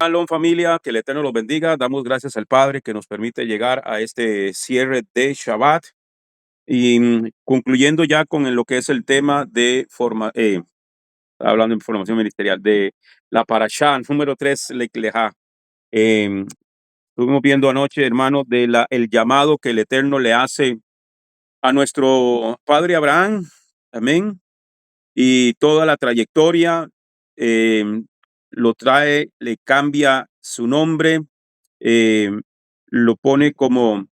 Shalom familia, que el Eterno los bendiga. Damos gracias al Padre que nos permite llegar a este cierre de Shabbat y concluyendo ya con lo que es el tema de hablando de formación ministerial, de la parashá número 3, Lech Lejá. Estuvimos viendo anoche, hermano, el llamado que el Eterno le hace a nuestro padre Abraham, amén, y toda la trayectoria, eh, lo trae, le cambia su nombre, eh, lo pone como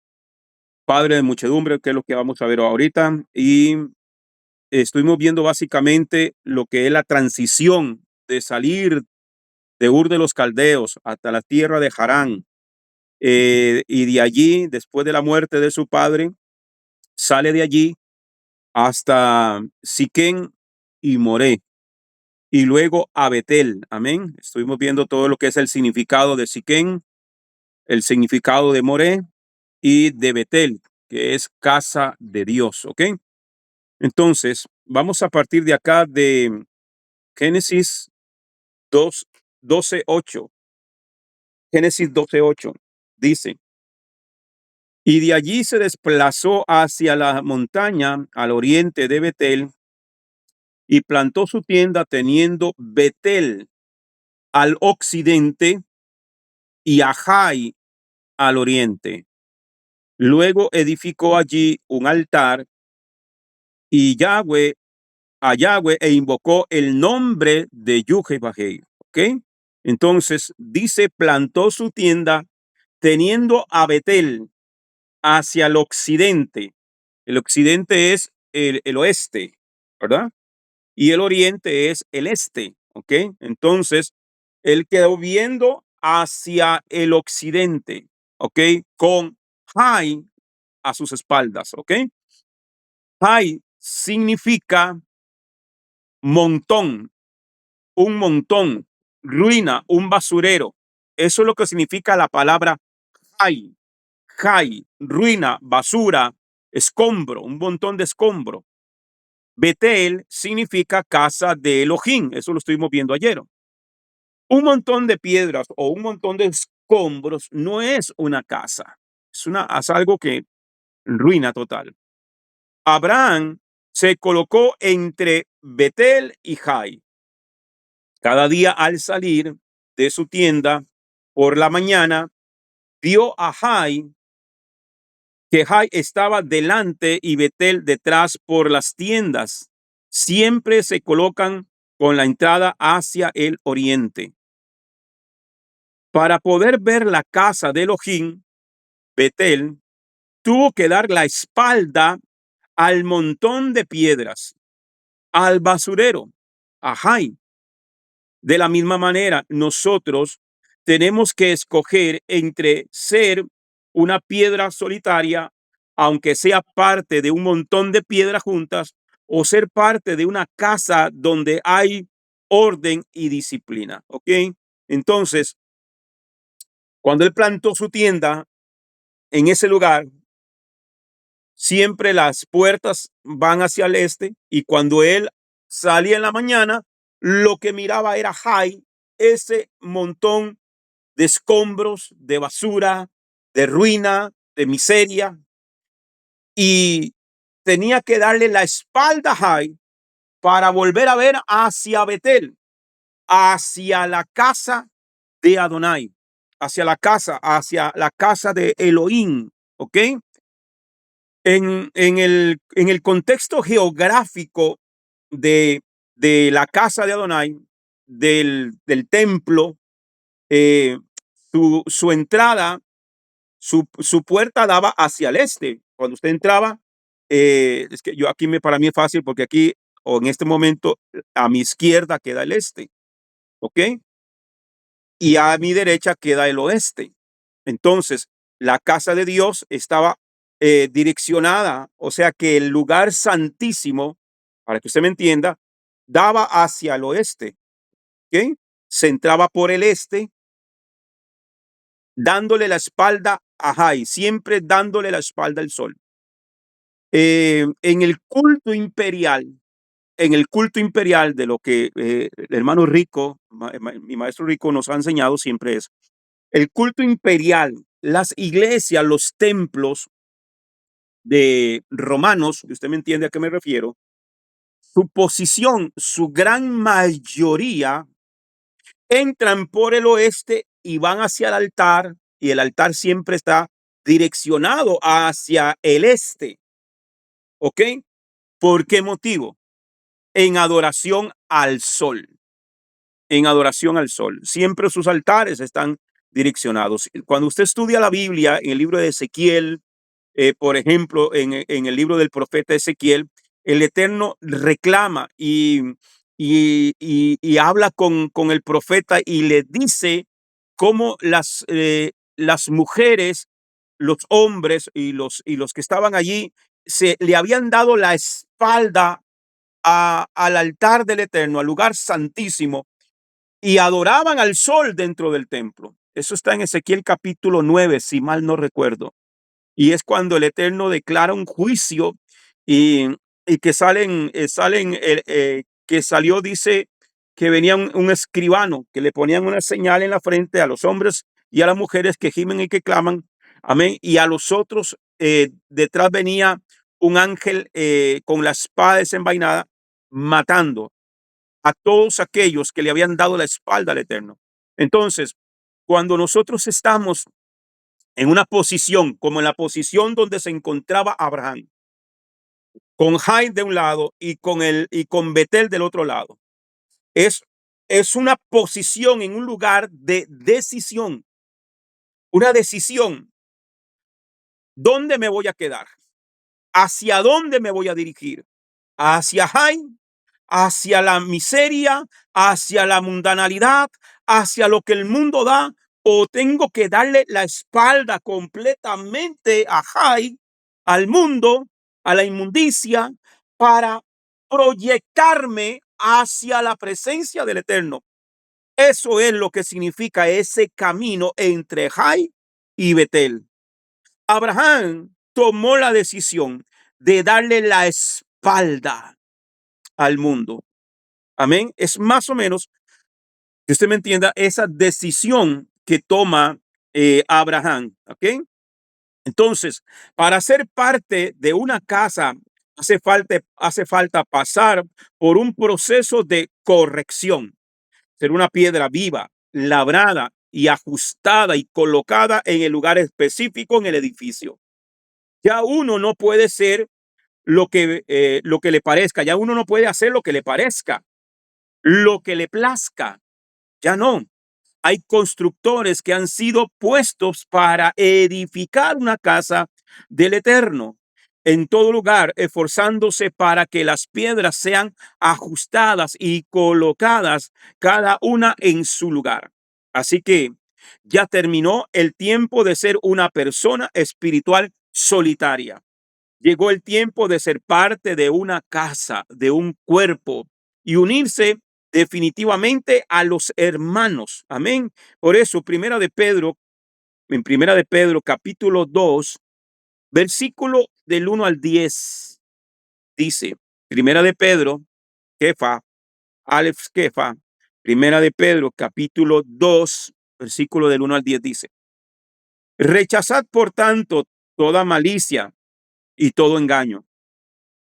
padre de muchedumbre, que es lo que vamos a ver ahorita, y estuvimos viendo básicamente lo que es la transición de salir de Ur de los Caldeos hasta la tierra de Harán, y de allí, después de la muerte de su padre, sale de allí hasta Siquén y Moré, y luego a Betel, amén. Estuvimos viendo todo lo que es el significado de Siquén, el significado de Moré y de Betel, que es casa de Dios, ¿ok? Entonces, vamos a partir de acá de Génesis 12:8. Génesis 12:8 dice, y de allí se desplazó hacia la montaña al oriente de Betel y plantó su tienda teniendo Betel al occidente y Ajai al oriente. Luego edificó allí un altar y a Yahweh e invocó el nombre de Yuhebahei. ¿Ok? Entonces dice, plantó su tienda teniendo a Betel hacia el occidente. El occidente es el oeste, ¿verdad? Y el oriente es el este. ¿Ok? Entonces él quedó viendo hacia el occidente. ¿Ok? Con Jai a sus espaldas. ¿Ok? Jai significa montón, un montón, ruina, un basurero. Eso es lo que significa la palabra Jai. Jai, ruina, basura, escombro, un montón de escombro. Betel significa casa de Elohim. Eso lo estuvimos viendo ayer. Un montón de piedras o un montón de escombros no es una casa. Es algo que ruina total. Abraham se colocó entre Betel y Jai. Cada día al salir de su tienda por la mañana, vio a Jai, que Jai estaba delante y Betel detrás por las tiendas. Siempre se colocan con la entrada hacia el oriente. Para poder ver la casa de Elohim, Betel tuvo que dar la espalda al montón de piedras, al basurero, a Jai. De la misma manera, nosotros tenemos que escoger entre ser una piedra solitaria, aunque sea parte de un montón de piedras juntas, o ser parte de una casa donde hay orden y disciplina. ¿Ok? Entonces, cuando él plantó su tienda en ese lugar, siempre las puertas van hacia el este, y cuando él salía en la mañana, lo que miraba era Jai, ese montón de escombros, de basura, de ruina, de miseria, y tenía que darle la espalda a Jai para volver a ver hacia Betel, hacia la casa de Adonai, hacia la casa de Elohim. ¿Ok? En el contexto geográfico de la casa de Adonai, del templo, eh, su entrada, su puerta daba hacia el este. Cuando usted entraba, es que para mí es fácil porque aquí, o en este momento, a mi izquierda queda el este, ¿ok? Y a mi derecha queda el oeste. Entonces, la casa de Dios estaba direccionada, o sea que el lugar santísimo, para que usted me entienda, daba hacia el oeste, ¿ok? Se entraba por el este, dándole la espalda a Jai, siempre dándole la espalda al sol. En el culto imperial, en el culto imperial de lo que el hermano Rico, mi maestro Rico nos ha enseñado siempre es el culto imperial, las iglesias, los templos de romanos, usted me entiende a qué me refiero, su posición, su gran mayoría entran por el oeste y van hacia el altar, y el altar siempre está direccionado hacia el este. ¿Ok? ¿Por qué motivo? En adoración al sol. En adoración al sol. Siempre sus altares están direccionados. Cuando usted estudia la Biblia, en el libro de Ezequiel, por ejemplo, en el libro del profeta Ezequiel, el Eterno reclama y habla con el profeta y le dice cómo las mujeres, los hombres y los que estaban allí le habían dado la espalda al altar del Eterno, al lugar santísimo, y adoraban al sol dentro del templo. Eso está en Ezequiel capítulo 9, si mal no recuerdo. Y es cuando el Eterno declara un juicio y, y que que salió, dice que venía un escribano que le ponían una señal en la frente a los hombres y a las mujeres que gimen y que claman. Amén. Y a los otros detrás venía un ángel con la espada desenvainada matando a todos aquellos que le habían dado la espalda al Eterno. Entonces, cuando nosotros estamos en una posición como en la posición donde se encontraba Abraham, con Jai de un lado y con Betel del otro lado. Es una posición en un lugar de decisión, una decisión. ¿Dónde me voy a quedar? ¿Hacia dónde me voy a dirigir? ¿Hacia Jai? ¿Hacia la miseria? ¿Hacia la mundanalidad? ¿Hacia lo que el mundo da? ¿O tengo que darle la espalda completamente a Jai, al mundo, a la inmundicia, para proyectarme hacia la presencia del Eterno? Eso es lo que significa ese camino entre Jai y Betel. Abraham tomó la decisión de darle la espalda al mundo. Amén. Es más o menos, que usted me entienda, esa decisión que toma Abraham. ¿Ok? Entonces, para ser parte de una casa, hace falta pasar por un proceso de corrección. Ser una piedra viva, labrada y ajustada y colocada en el lugar específico en el edificio. Ya uno no puede ser lo que le parezca. Ya uno no puede hacer lo que le parezca, lo que le plazca. Ya no. Hay constructores que han sido puestos para edificar una casa del Eterno en todo lugar, esforzándose para que las piedras sean ajustadas y colocadas cada una en su lugar. Así que ya terminó el tiempo de ser una persona espiritual solitaria. Llegó el tiempo de ser parte de una casa, de un cuerpo y unirse definitivamente a los hermanos. Amén. Por eso, en Primera de Pedro, capítulo 2, versículo del 1 al 10, dice, Primera de Pedro, Kefa, Aleph Kefa, Primera de Pedro, capítulo 2, versículo del 1 al 10 dice, rechazad por tanto toda malicia y todo engaño,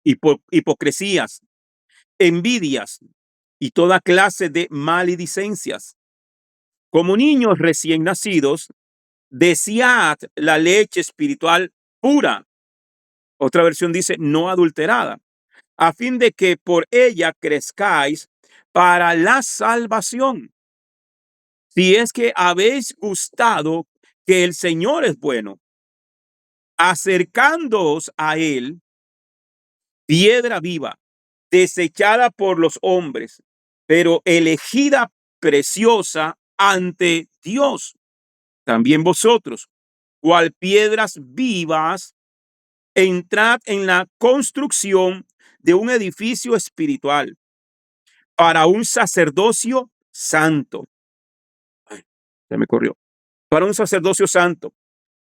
hipocresías, envidias y toda clase de maledicencias. Como niños recién nacidos, desead la leche espiritual pura. Otra versión dice no adulterada, a fin de que por ella crezcáis para la salvación. Si es que habéis gustado que el Señor es bueno, acercándoos a él, piedra viva, desechada por los hombres, pero elegida preciosa ante Dios. También vosotros, cual piedras vivas, entrad en la construcción de un edificio espiritual para un sacerdocio santo. Ay, se me corrió. Para un sacerdocio santo,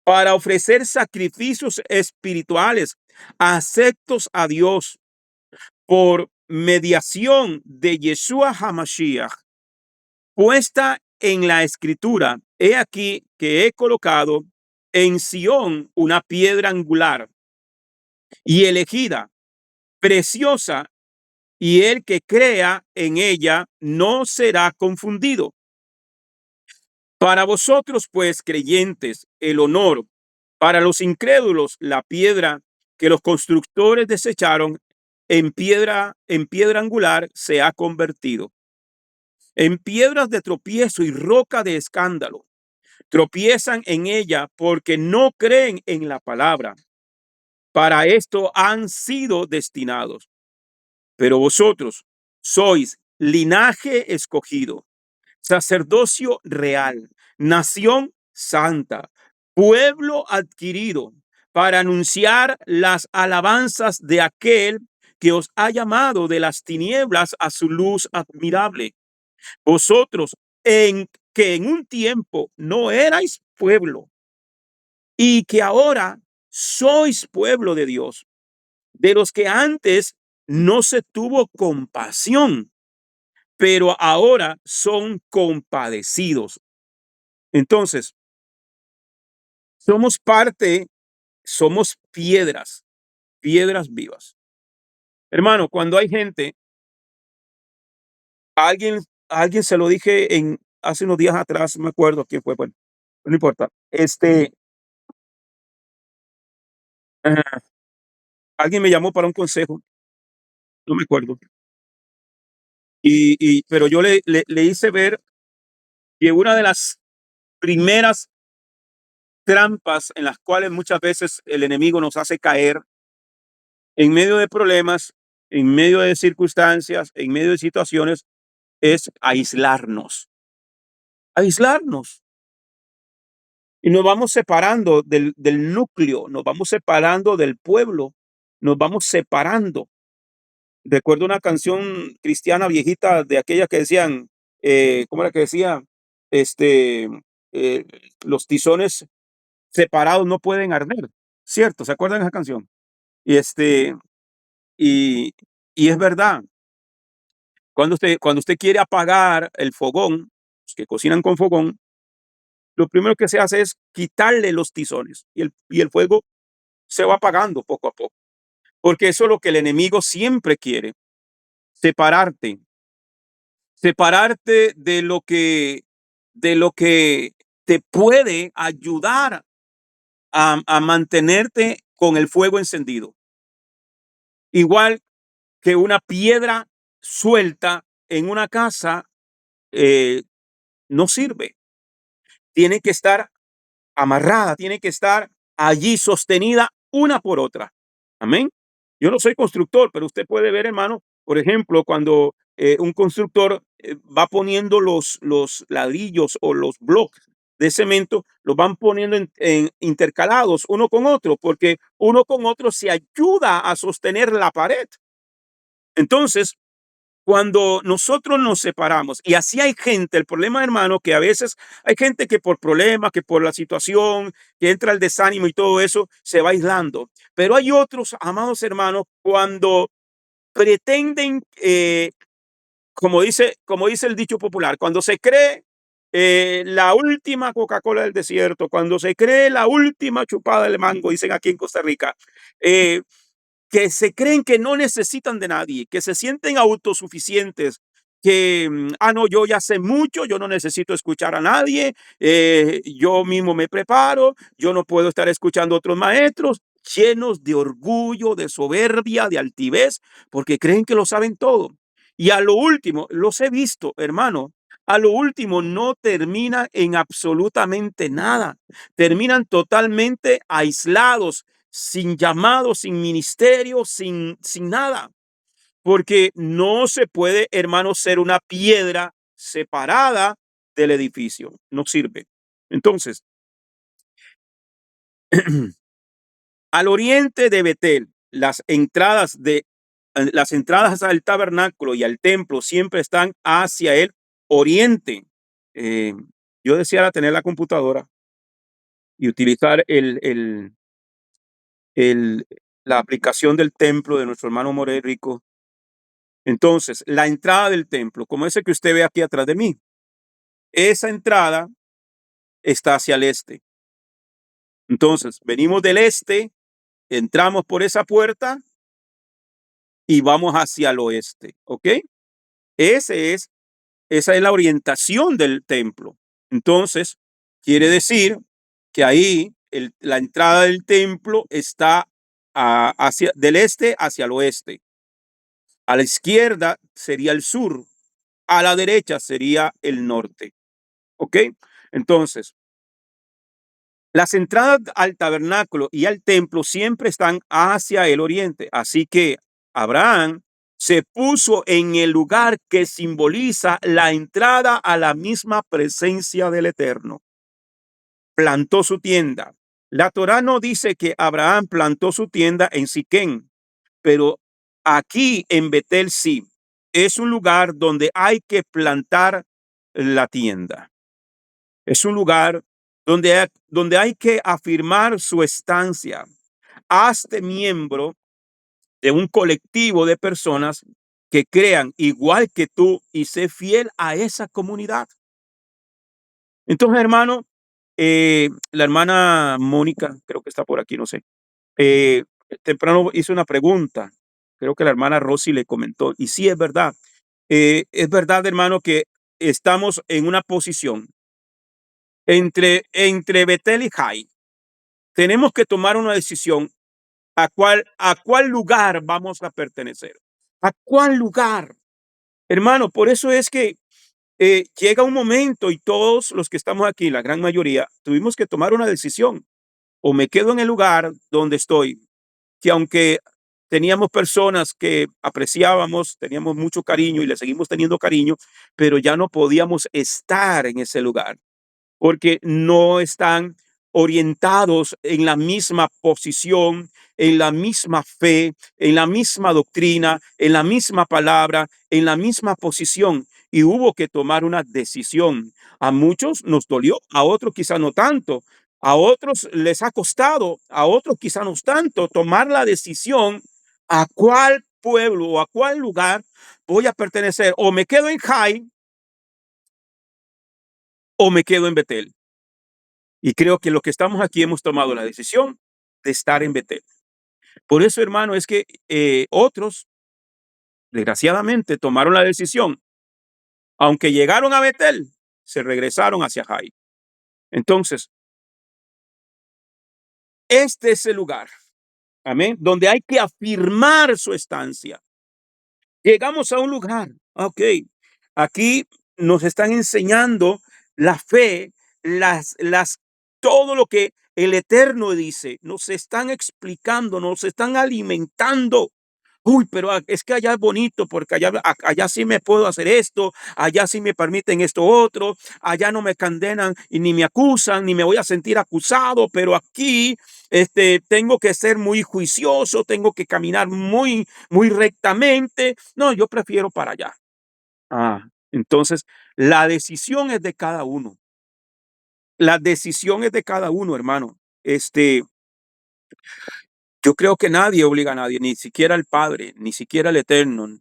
para ofrecer sacrificios espirituales aceptos a Dios por mediación de Yeshua HaMashiach puesta en la escritura. He aquí que he colocado en Sión una piedra angular y elegida, preciosa, y el que crea en ella no será confundido. Para vosotros, pues, creyentes, el honor; para los incrédulos, la piedra que los constructores desecharon en piedra angular se ha convertido en piedras de tropiezo y roca de escándalo. Tropiezan en ella porque no creen en la palabra. Para esto han sido destinados. Pero vosotros sois linaje escogido, sacerdocio real, nación santa, pueblo adquirido, para anunciar las alabanzas de aquel que os ha llamado de las tinieblas a su luz admirable. Vosotros en que en un tiempo no erais pueblo y que ahora sois pueblo de Dios, de los que antes no se tuvo compasión, pero ahora son compadecidos. Entonces, somos parte, somos piedras, piedras vivas. Hermano, cuando hay gente, a alguien se lo dije hace unos días atrás, no me acuerdo quién fue, bueno, no importa. Ah, alguien me llamó para un consejo, no me acuerdo. Pero yo le hice ver que una de las primeras trampas en las cuales muchas veces el enemigo nos hace caer en medio de problemas, en medio de circunstancias, en medio de situaciones, es aislarnos, aislarnos. Y nos vamos separando del núcleo, nos vamos separando del pueblo, nos vamos separando. Recuerdo una canción cristiana viejita de aquella que decían, ¿cómo era que decía? Este, eh, los tizones separados no pueden arder, ¿cierto? ¿Se acuerdan de esa canción? Y y, y es verdad, cuando usted quiere apagar el fogón, los que cocinan con fogón, lo primero que se hace es quitarle los tizones y el fuego se va apagando poco a poco, porque eso es lo que el enemigo siempre quiere, separarte, separarte de lo que te puede ayudar a mantenerte con el fuego encendido. Igual que una piedra suelta en una casa eh, no sirve. Tiene que estar amarrada, tiene que estar allí sostenida una por otra. Amén. Yo no soy constructor, pero usted puede ver, hermano, por ejemplo, cuando un constructor va poniendo los ladrillos o los bloques de cemento, los van poniendo intercalados uno con otro, porque uno con otro se ayuda a sostener la pared. Entonces, cuando nosotros nos separamos, y así hay gente, el problema, hermano, que a veces hay gente que por problemas, que por la situación, que entra el desánimo y todo eso, se va aislando. Pero hay otros, amados hermanos, cuando pretenden, como dice el dicho popular, cuando se cree la última Coca-Cola del desierto, cuando se cree la última chupada del mango, dicen aquí en Costa Rica, eh, que se creen que no necesitan de nadie, que se sienten autosuficientes, que, no, yo ya sé mucho, yo no necesito escuchar a nadie, yo mismo me preparo, yo no puedo estar escuchando a otros maestros, llenos de orgullo, de soberbia, de altivez, porque creen que lo saben todo. Y a lo último, los he visto, hermano, a lo último no termina en absolutamente nada, terminan totalmente aislados, sin llamado, sin ministerio, sin nada, porque no se puede, hermano, ser una piedra separada del edificio, no sirve. Entonces, al oriente de Betel, las entradas al tabernáculo y al templo siempre están hacia el oriente. Eh, yo deseara tener la computadora y utilizar el, la aplicación del templo de nuestro hermano More Rico Entonces, la entrada del templo, como ese que usted ve aquí atrás de mí, esa entrada está hacia el este. Entonces, venimos del este, entramos por esa puerta y vamos hacia el oeste, ¿ok? Ese es, esa es la orientación del templo. Entonces, quiere decir que ahí la entrada del templo está hacia, del este hacia el oeste. A la izquierda sería el sur, a la derecha sería el norte, ¿ok? Entonces, las entradas al tabernáculo y al templo siempre están hacia el oriente. Así que Abraham se puso en el lugar que simboliza la entrada a la misma presencia del Eterno. Plantó su tienda. La Torá no dice que Abraham plantó su tienda en Siquén, pero aquí en Betel sí. Es un lugar donde hay que plantar la tienda. Es un lugar donde hay que afirmar su estancia. Hazte miembro de un colectivo de personas que crean igual que tú y sé fiel a esa comunidad. Entonces, hermano, la hermana Mónica, creo que está por aquí, no sé, eh, temprano hizo una pregunta. Creo que la hermana Rosy le comentó, y sí es verdad, hermano, que estamos en una posición entre Betel y Jai. Tenemos que tomar una decisión a cuál lugar vamos a pertenecer. ¿A cuál lugar? Hermano, por eso es que llega un momento y todos los que estamos aquí, la gran mayoría, tuvimos que tomar una decisión. O me quedo en el lugar donde estoy, que aunque teníamos personas que apreciábamos, teníamos mucho cariño y le seguimos teniendo cariño, pero ya no podíamos estar en ese lugar porque no están orientados en la misma posición, en la misma fe, en la misma doctrina, en la misma palabra, en la misma posición. Y hubo que tomar una decisión. A muchos nos dolió, a otros quizá no tanto, a otros les ha costado, a otros quizá no tanto tomar la decisión a cuál pueblo o a cuál lugar voy a pertenecer. O me quedo en Jai o me quedo en Betel. Y creo que los que estamos aquí hemos tomado la decisión de estar en Betel. Por eso, hermano, es que otros, desgraciadamente, tomaron la decisión. Aunque llegaron a Betel, se regresaron hacia Jai. Entonces, este es el lugar, amén, donde hay que afirmar su estancia. Llegamos a un lugar, ok, aquí nos están enseñando la fe, todo lo que el Eterno dice, nos están explicando, nos están alimentando. Uy, pero es que allá es bonito porque allá sí me puedo hacer esto, allá sí me permiten esto otro, allá no me condenan y ni me acusan, ni me voy a sentir acusado, pero aquí tengo que ser muy juicioso, tengo que caminar muy rectamente. No, yo prefiero para allá. Entonces, la decisión es de cada uno. La decisión es de cada uno, hermano. Yo creo que nadie obliga a nadie, ni siquiera el Padre, ni siquiera el Eterno,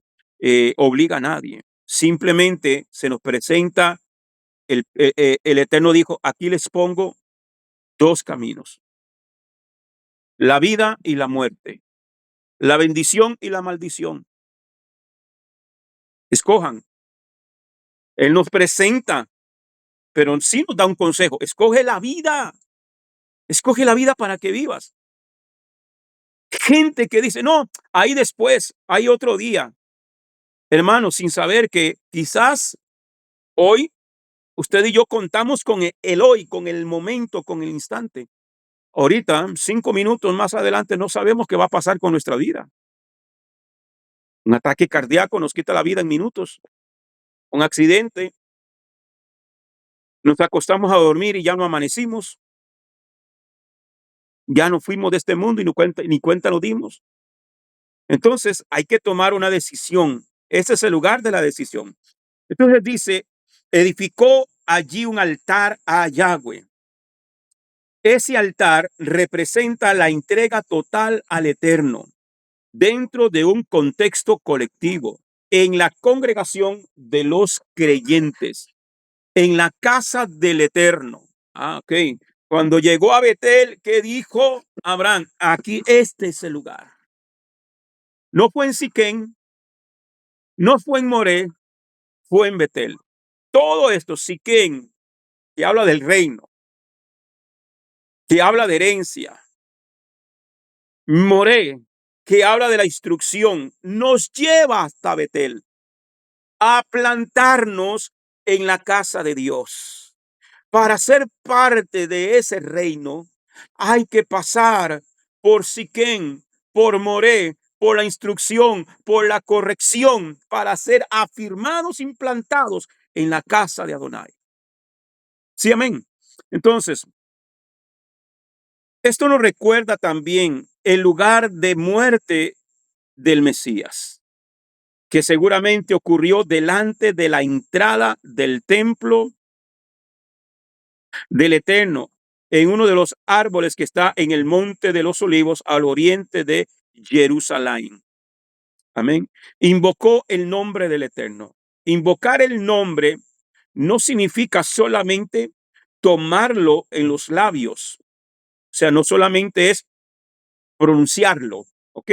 obliga a nadie. Simplemente se nos presenta, el Eterno dijo, aquí les pongo dos caminos, la vida y la muerte, la bendición y la maldición. Escojan. Él nos presenta, pero sí nos da un consejo. Escoge la vida para que vivas. Gente que dice, no, ahí después, hay otro día. Hermano, sin saber que quizás hoy usted y yo contamos con el hoy, con el momento, con el instante. Ahorita, 5 minutos más adelante, no sabemos qué va a pasar con nuestra vida. Un ataque cardíaco nos quita la vida en minutos. Un accidente, nos acostamos a dormir y ya no amanecimos. Ya no fuimos de este mundo y ni cuenta nos dimos. Entonces hay que tomar una decisión. Ese es el lugar de la decisión. Entonces dice, edificó allí un altar a Yahweh. Ese altar representa la entrega total al Eterno dentro de un contexto colectivo. en la congregación de los creyentes, en la casa del Eterno. Ok. Cuando llegó a Betel, ¿qué dijo Abraham? Aquí, este es el lugar. No fue en Siquén, no fue en Moré, fue en Betel. Todo esto, Siquén, que habla del reino, que habla de herencia, Moré, que habla de la instrucción, nos lleva hasta Betel a plantarnos en la casa de Dios. Para ser parte de ese reino, hay que pasar por Siquén, por Moré, por la instrucción, por la corrección, para ser afirmados, implantados en la casa de Adonai. Sí, amén. Entonces, esto nos recuerda también el lugar de muerte del Mesías, que seguramente ocurrió delante de la entrada del templo del Eterno, en uno de los árboles que está en el Monte de los Olivos al oriente de Jerusalén. Amén. Invocó el nombre del Eterno. Invocar el nombre no significa solamente tomarlo en los labios. O sea, no solamente es pronunciarlo, ¿ok?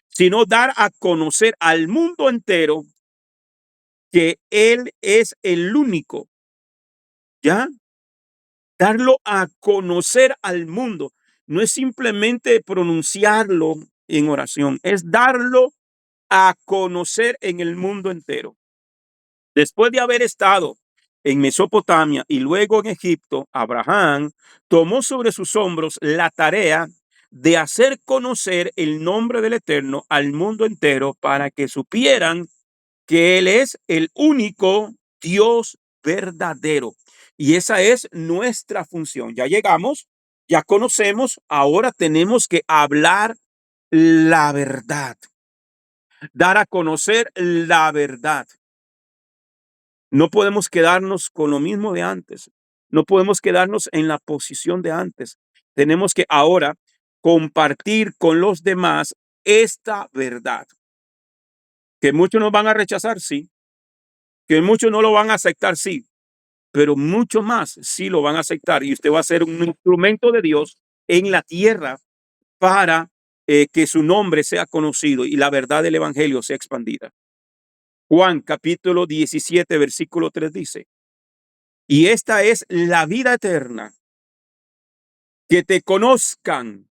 Sino dar a conocer al mundo entero que Él es el único, ¿ya? Darlo a conocer al mundo. No es simplemente pronunciarlo en oración, es darlo a conocer en el mundo entero. Después de haber estado en Mesopotamia y luego en Egipto, Abraham tomó sobre sus hombros la tarea de hacer conocer el nombre del Eterno al mundo entero para que supieran que Él es el único Dios verdadero. Y esa es nuestra función. Ya llegamos, ya conocemos, ahora tenemos que hablar la verdad, dar a conocer la verdad. No podemos quedarnos con lo mismo de antes. No podemos quedarnos en la posición de antes. Tenemos que ahora compartir con los demás esta verdad. Que muchos nos van a rechazar, sí. Que muchos no lo van a aceptar, sí. Pero mucho más sí lo van a aceptar. Y usted va a ser un instrumento de Dios en la tierra para que su nombre sea conocido y la verdad del evangelio sea expandida. Juan capítulo 17, versículo 3 dice: y esta es la vida eterna, que te conozcan,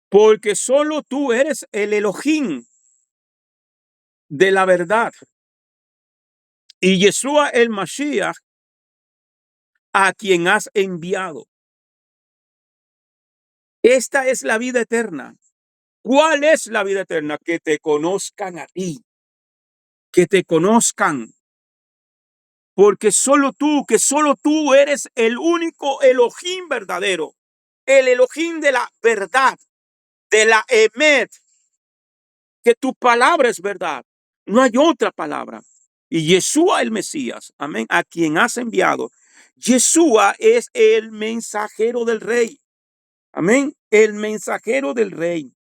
porque solo tú eres el Elohim de la verdad, y Yeshua el Mashiach, a quien has enviado. Esta es la vida eterna. ¿Cuál es la vida eterna? Que te conozcan a ti, que te conozcan, porque solo tú eres el único Elohim verdadero, el Elohim de la verdad, de la Emet, que tu palabra es verdad. No hay otra palabra. Y Yeshua el Mesías, amén, a quien has enviado. Yeshua es el mensajero del rey. Amén. El mensajero del rey.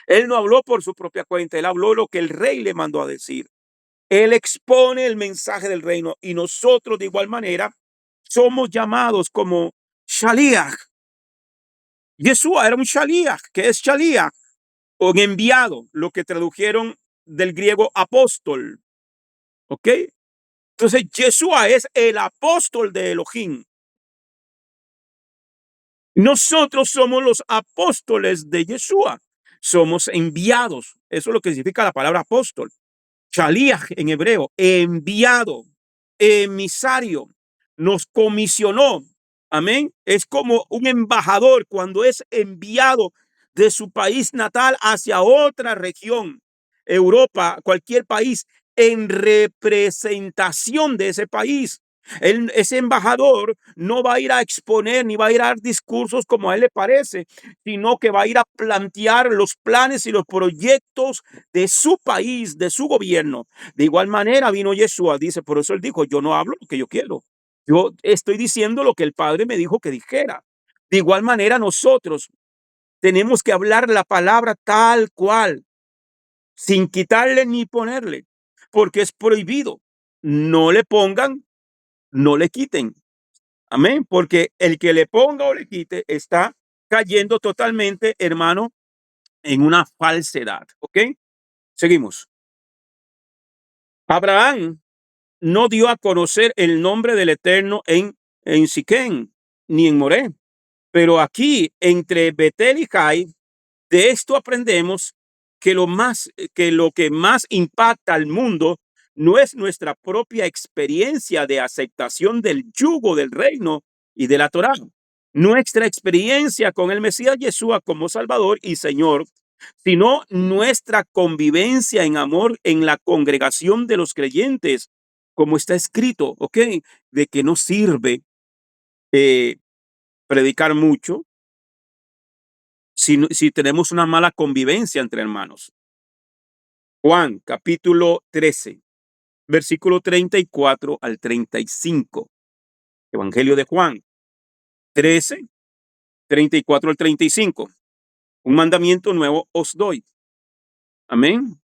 Él no habló por su propia cuenta, él habló lo que el rey le mandó a decir. Él expone el mensaje del reino y nosotros de igual manera somos llamados como Shaliach. Yeshua era un Shaliach. ¿Qué es Shaliach? Un enviado, lo que tradujeron del griego apóstol. ¿Ok? Entonces, Yeshua es el apóstol de Elohim. Nosotros somos los apóstoles de Yeshua. Somos enviados. Eso es lo que significa la palabra apóstol. Shaliach en hebreo, enviado, emisario, nos comisionó. Amén. Es como un embajador cuando es enviado de su país natal hacia otra región, Europa, cualquier país, en representación de ese país. Ese embajador no va a ir a exponer ni va a ir a dar discursos como a él le parece, sino que va a ir a plantear los planes y los proyectos de su país, de su gobierno. De igual manera vino Yeshua, dice, por eso él dijo, yo no hablo lo que yo quiero. Yo estoy diciendo lo que el Padre me dijo que dijera. De igual manera nosotros tenemos que hablar la palabra tal cual. sin quitarle ni ponerle, porque es prohibido. No le pongan, no le quiten. Amén, porque el que le ponga o le quite está cayendo totalmente, hermano, en una falsedad. ¿Ok? Seguimos. Abraham no dio a conocer el nombre del Eterno en Siquén, ni en Moré, pero aquí entre Betel y Jai. De esto aprendemos que lo que más impacta al mundo no es nuestra propia experiencia de aceptación del yugo del reino y de la Torá. Nuestra experiencia con el Mesías Yeshua como Salvador y Señor, sino nuestra convivencia en amor en la congregación de los creyentes, como está escrito, ¿ok? De que no sirve eh, predicar mucho si tenemos una mala convivencia entre hermanos. Juan capítulo 13, versículo 34 al 35. Evangelio de Juan 13, 34 al 35. Un mandamiento nuevo os doy. Amén.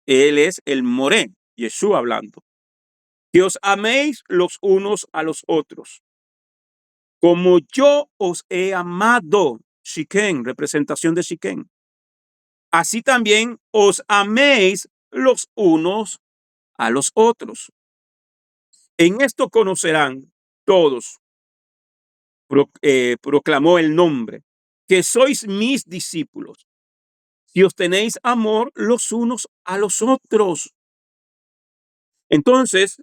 Él es el Moré, Yeshua hablando. Que os améis los unos a los otros. Como yo os he amado. Siquén, representación de Siquén. Así también os améis los unos a los otros. En esto conocerán todos, proclamó el nombre, que sois mis discípulos, si os tenéis amor los unos a los otros. Entonces,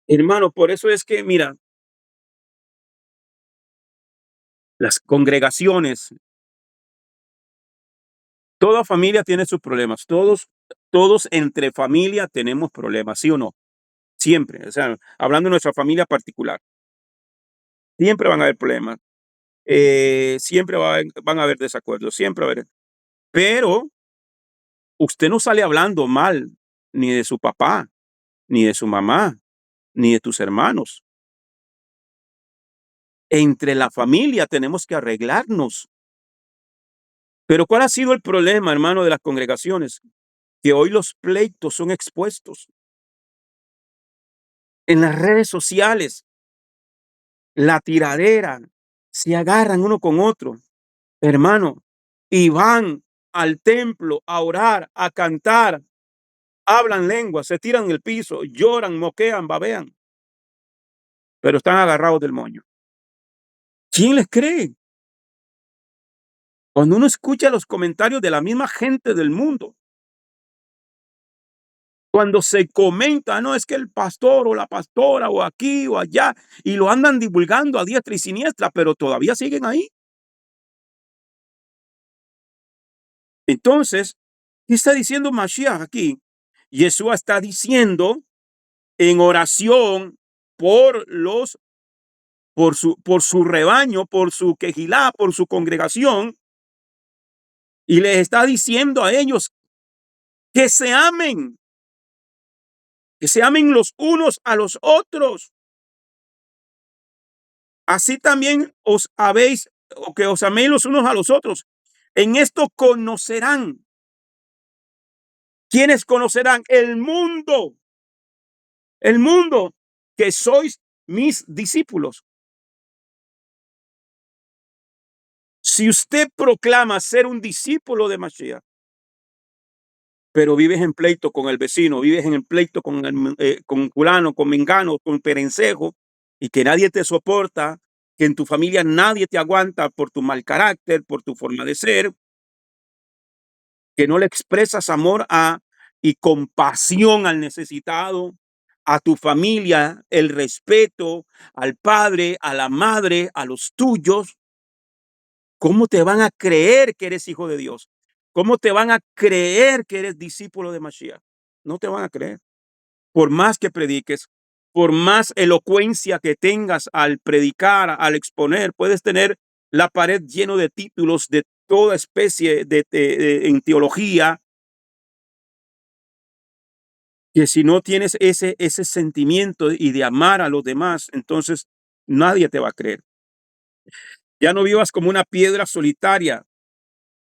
hermano, por eso es que, mira, las congregaciones, toda familia tiene sus problemas, todos entre familia tenemos problemas, ¿sí o no? Siempre, o sea, hablando de nuestra familia particular, siempre van a haber problemas, siempre van a haber desacuerdos, siempre va a haber. Pero usted no sale hablando mal ni de su papá, ni de su mamá, ni de tus hermanos. Entre la familia tenemos que arreglarnos. Pero ¿cuál ha sido el problema, hermano, de las congregaciones? Que hoy los pleitos son expuestos en las redes sociales, la tiradera, se agarran uno con otro, hermano, y van al templo a orar, a cantar, hablan lenguas, se tiran en el piso, lloran, moquean, babean, pero están agarrados del moño. ¿Quién les cree? Cuando uno escucha los comentarios de la misma gente del mundo, cuando se comenta, no es que el pastor o la pastora o aquí o allá, y lo andan divulgando a diestra y siniestra, pero todavía siguen ahí. Entonces, ¿qué está diciendo Mashiach aquí? Yeshua está diciendo en oración por por su rebaño, por su quejilá, por su congregación, y les está diciendo a ellos que se amen, los unos a los otros. Así también os habéis, o que os améis los unos a los otros. En esto conocerán. ¿Quiénes conocerán? El mundo, que sois mis discípulos. Si usted proclama ser un discípulo de Mashiach, pero vives en pleito con el vecino, vives en pleito con fulano, con mengano, con perencejo, y que nadie te soporta, que en tu familia nadie te aguanta por tu mal carácter, por tu forma de ser, que no le expresas amor y compasión al necesitado, a tu familia, el respeto al padre, a la madre, a los tuyos, ¿cómo te van a creer que eres hijo de Dios? ¿Cómo te van a creer que eres discípulo de Mashiach? No te van a creer. Por más que prediques, por más elocuencia que tengas al predicar, al exponer, puedes tener la pared lleno de títulos de toda especie en teología, que si no tienes ese sentimiento y de amar a los demás, entonces nadie te va a creer. Ya no vivas como una piedra solitaria,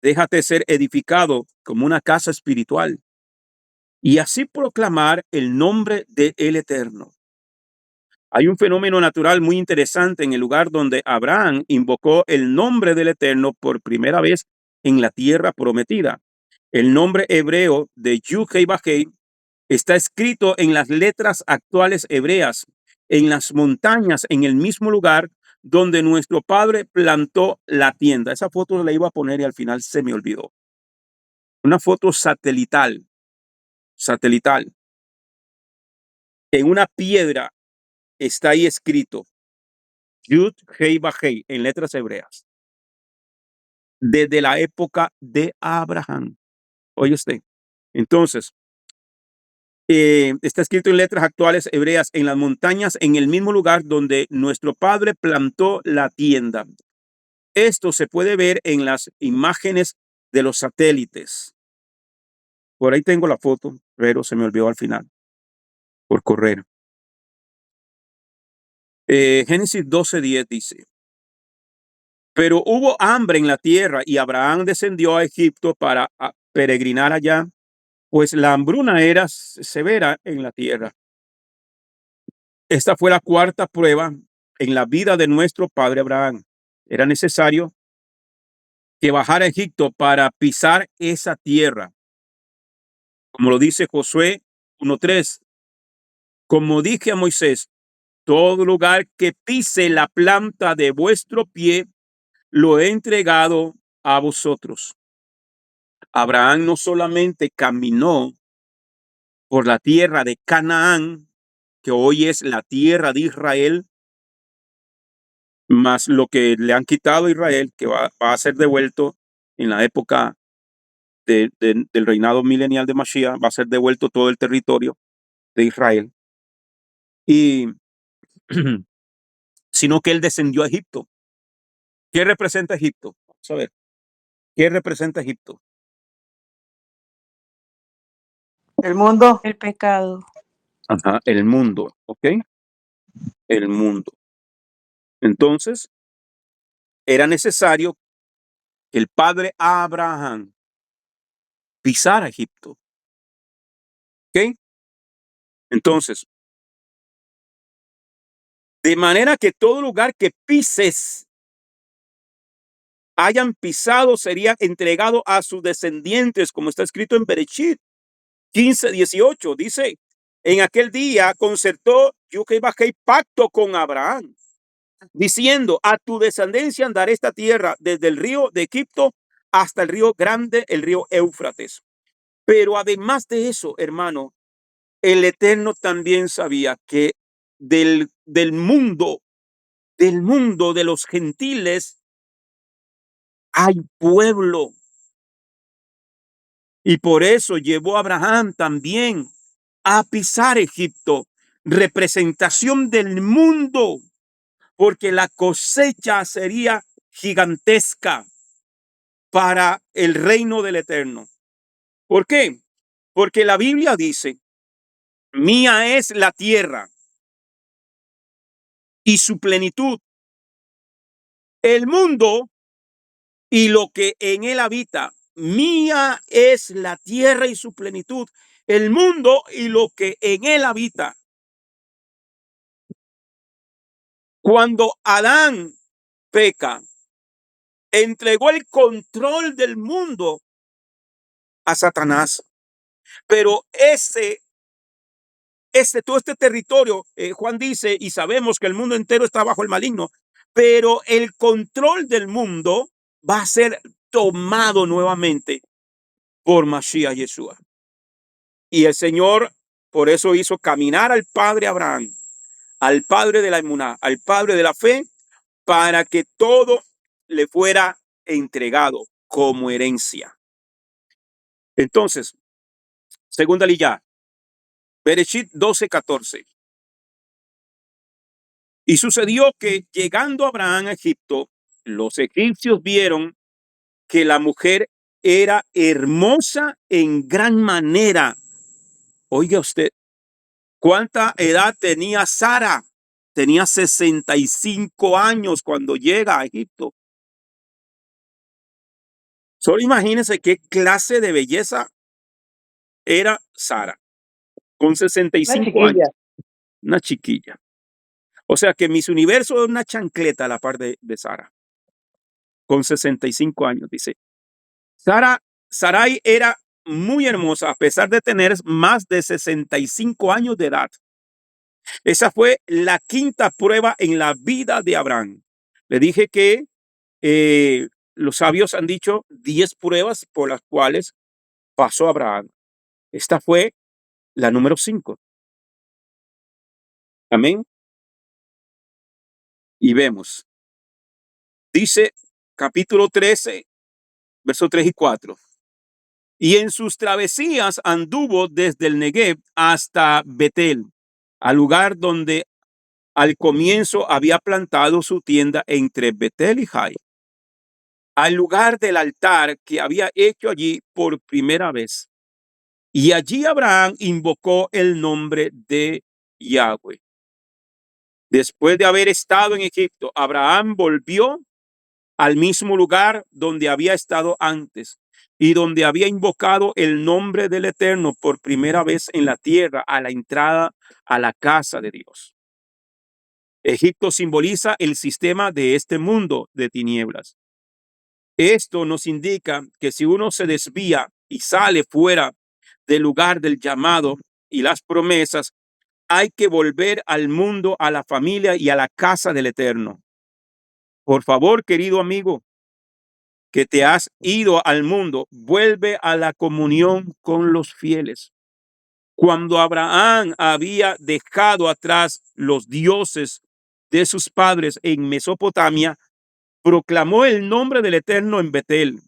déjate ser edificado como una casa espiritual y así proclamar el nombre del Eterno. Hay un fenómeno natural muy interesante en el lugar donde Abraham invocó el nombre del Eterno por primera vez en la tierra prometida. El nombre hebreo de Yud-Heh-Vah-Heh está escrito en las letras actuales hebreas, en las montañas, en el mismo lugar donde nuestro padre plantó la tienda. Esa foto la iba a poner y al final se me olvidó. Una foto satelital. En una piedra está ahí escrito Yud Hei Bajei en letras hebreas. Desde la época de Abraham. Oye usted. Entonces, está escrito en letras actuales hebreas en las montañas, en el mismo lugar donde nuestro padre plantó la tienda. Esto se puede ver en las imágenes de los satélites. Por ahí tengo la foto, pero se me olvidó al final por correr. Génesis 12:10 dice, pero hubo hambre en la tierra y Abraham descendió a Egipto para peregrinar allá, pues la hambruna era severa en la tierra. Esta fue la cuarta prueba en la vida de nuestro padre Abraham. Era necesario que bajara a Egipto para pisar esa tierra. Como lo dice Josué 1:3, como dije a Moisés, todo lugar que pise la planta de vuestro pie, lo he entregado a vosotros. Abraham no solamente caminó por la tierra de Canaán, que hoy es la tierra de Israel, más lo que le han quitado a Israel, que va a ser devuelto en la época del reinado milenial de Mashiach, va a ser devuelto todo el territorio de Israel. Y sino que él descendió a Egipto. ¿Qué representa Egipto? Vamos a ver. ¿Qué representa Egipto? El mundo. El pecado. Ajá, el mundo, ¿ok? El mundo. Entonces, era necesario que el padre Abraham pisara Egipto, ¿ok? Entonces, de manera que todo lugar que pises hayan pisado sería entregado a sus descendientes, como está escrito en Bereshit 15:18. Dice, en aquel día concertó Yud-Heh-Vah-Heh pacto con Abraham, diciendo, a tu descendencia daré esta tierra desde el río de Egipto hasta el río grande, el río Éufrates. Pero además de eso, hermano, el Eterno también sabía que del mundo de los gentiles hay pueblo. Y por eso llevó a Abraham también a pisar Egipto, representación del mundo, porque la cosecha sería gigantesca para el reino del Eterno. ¿Por qué? Porque la Biblia dice, mía es la tierra y su plenitud, el mundo y lo que en él habita. Mía es la tierra y su plenitud, el mundo y lo que en él habita. Cuando Adán peca, entregó el control del mundo a Satanás. Pero todo este territorio, Juan dice, y sabemos que el mundo entero está bajo el maligno, pero el control del mundo va a ser tomado nuevamente por Mashiach Yeshua. Y el Señor por eso hizo caminar al padre Abraham, al padre de la emuná, al padre de la fe, para que todo le fuera entregado como herencia. Entonces, segunda liyá, Bereshit 12:14. Y sucedió que llegando Abraham a Egipto, los egipcios vieron que la mujer era hermosa en gran manera. Oiga usted, ¿cuánta edad tenía Sara? Tenía 65 años cuando llega a Egipto. Solo imagínense qué clase de belleza era Sara, con Una 65 chiquilla. años, una chiquilla. O sea que Miss Universo es una chancleta a la par de Sara, con 65 años, dice. Sarai era muy hermosa a pesar de tener más de 65 años de edad. Esa fue la quinta prueba en la vida de Abraham. Le dije que los sabios han dicho 10 pruebas por las cuales pasó Abraham. Esta fue la número 5. Amén. Y vemos. Dice capítulo 13, versos 3 y 4. Y en sus travesías anduvo desde el Negev hasta Betel, al lugar donde al comienzo había plantado su tienda entre Betel y Jai, al lugar del altar que había hecho allí por primera vez. Y allí Abraham invocó el nombre de Yahweh. Después de haber estado en Egipto, Abraham volvió al mismo lugar donde había estado antes y donde había invocado el nombre del Eterno por primera vez en la tierra a la entrada a la casa de Dios. Egipto simboliza el sistema de este mundo de tinieblas. Esto nos indica que si uno se desvía y sale fuera del lugar del llamado y las promesas, hay que volver al mundo, a la familia y a la casa del Eterno. Por favor, querido amigo, que te has ido al mundo, vuelve a la comunión con los fieles. Cuando Abraham había dejado atrás los dioses de sus padres en Mesopotamia, proclamó el nombre del Eterno en Betel.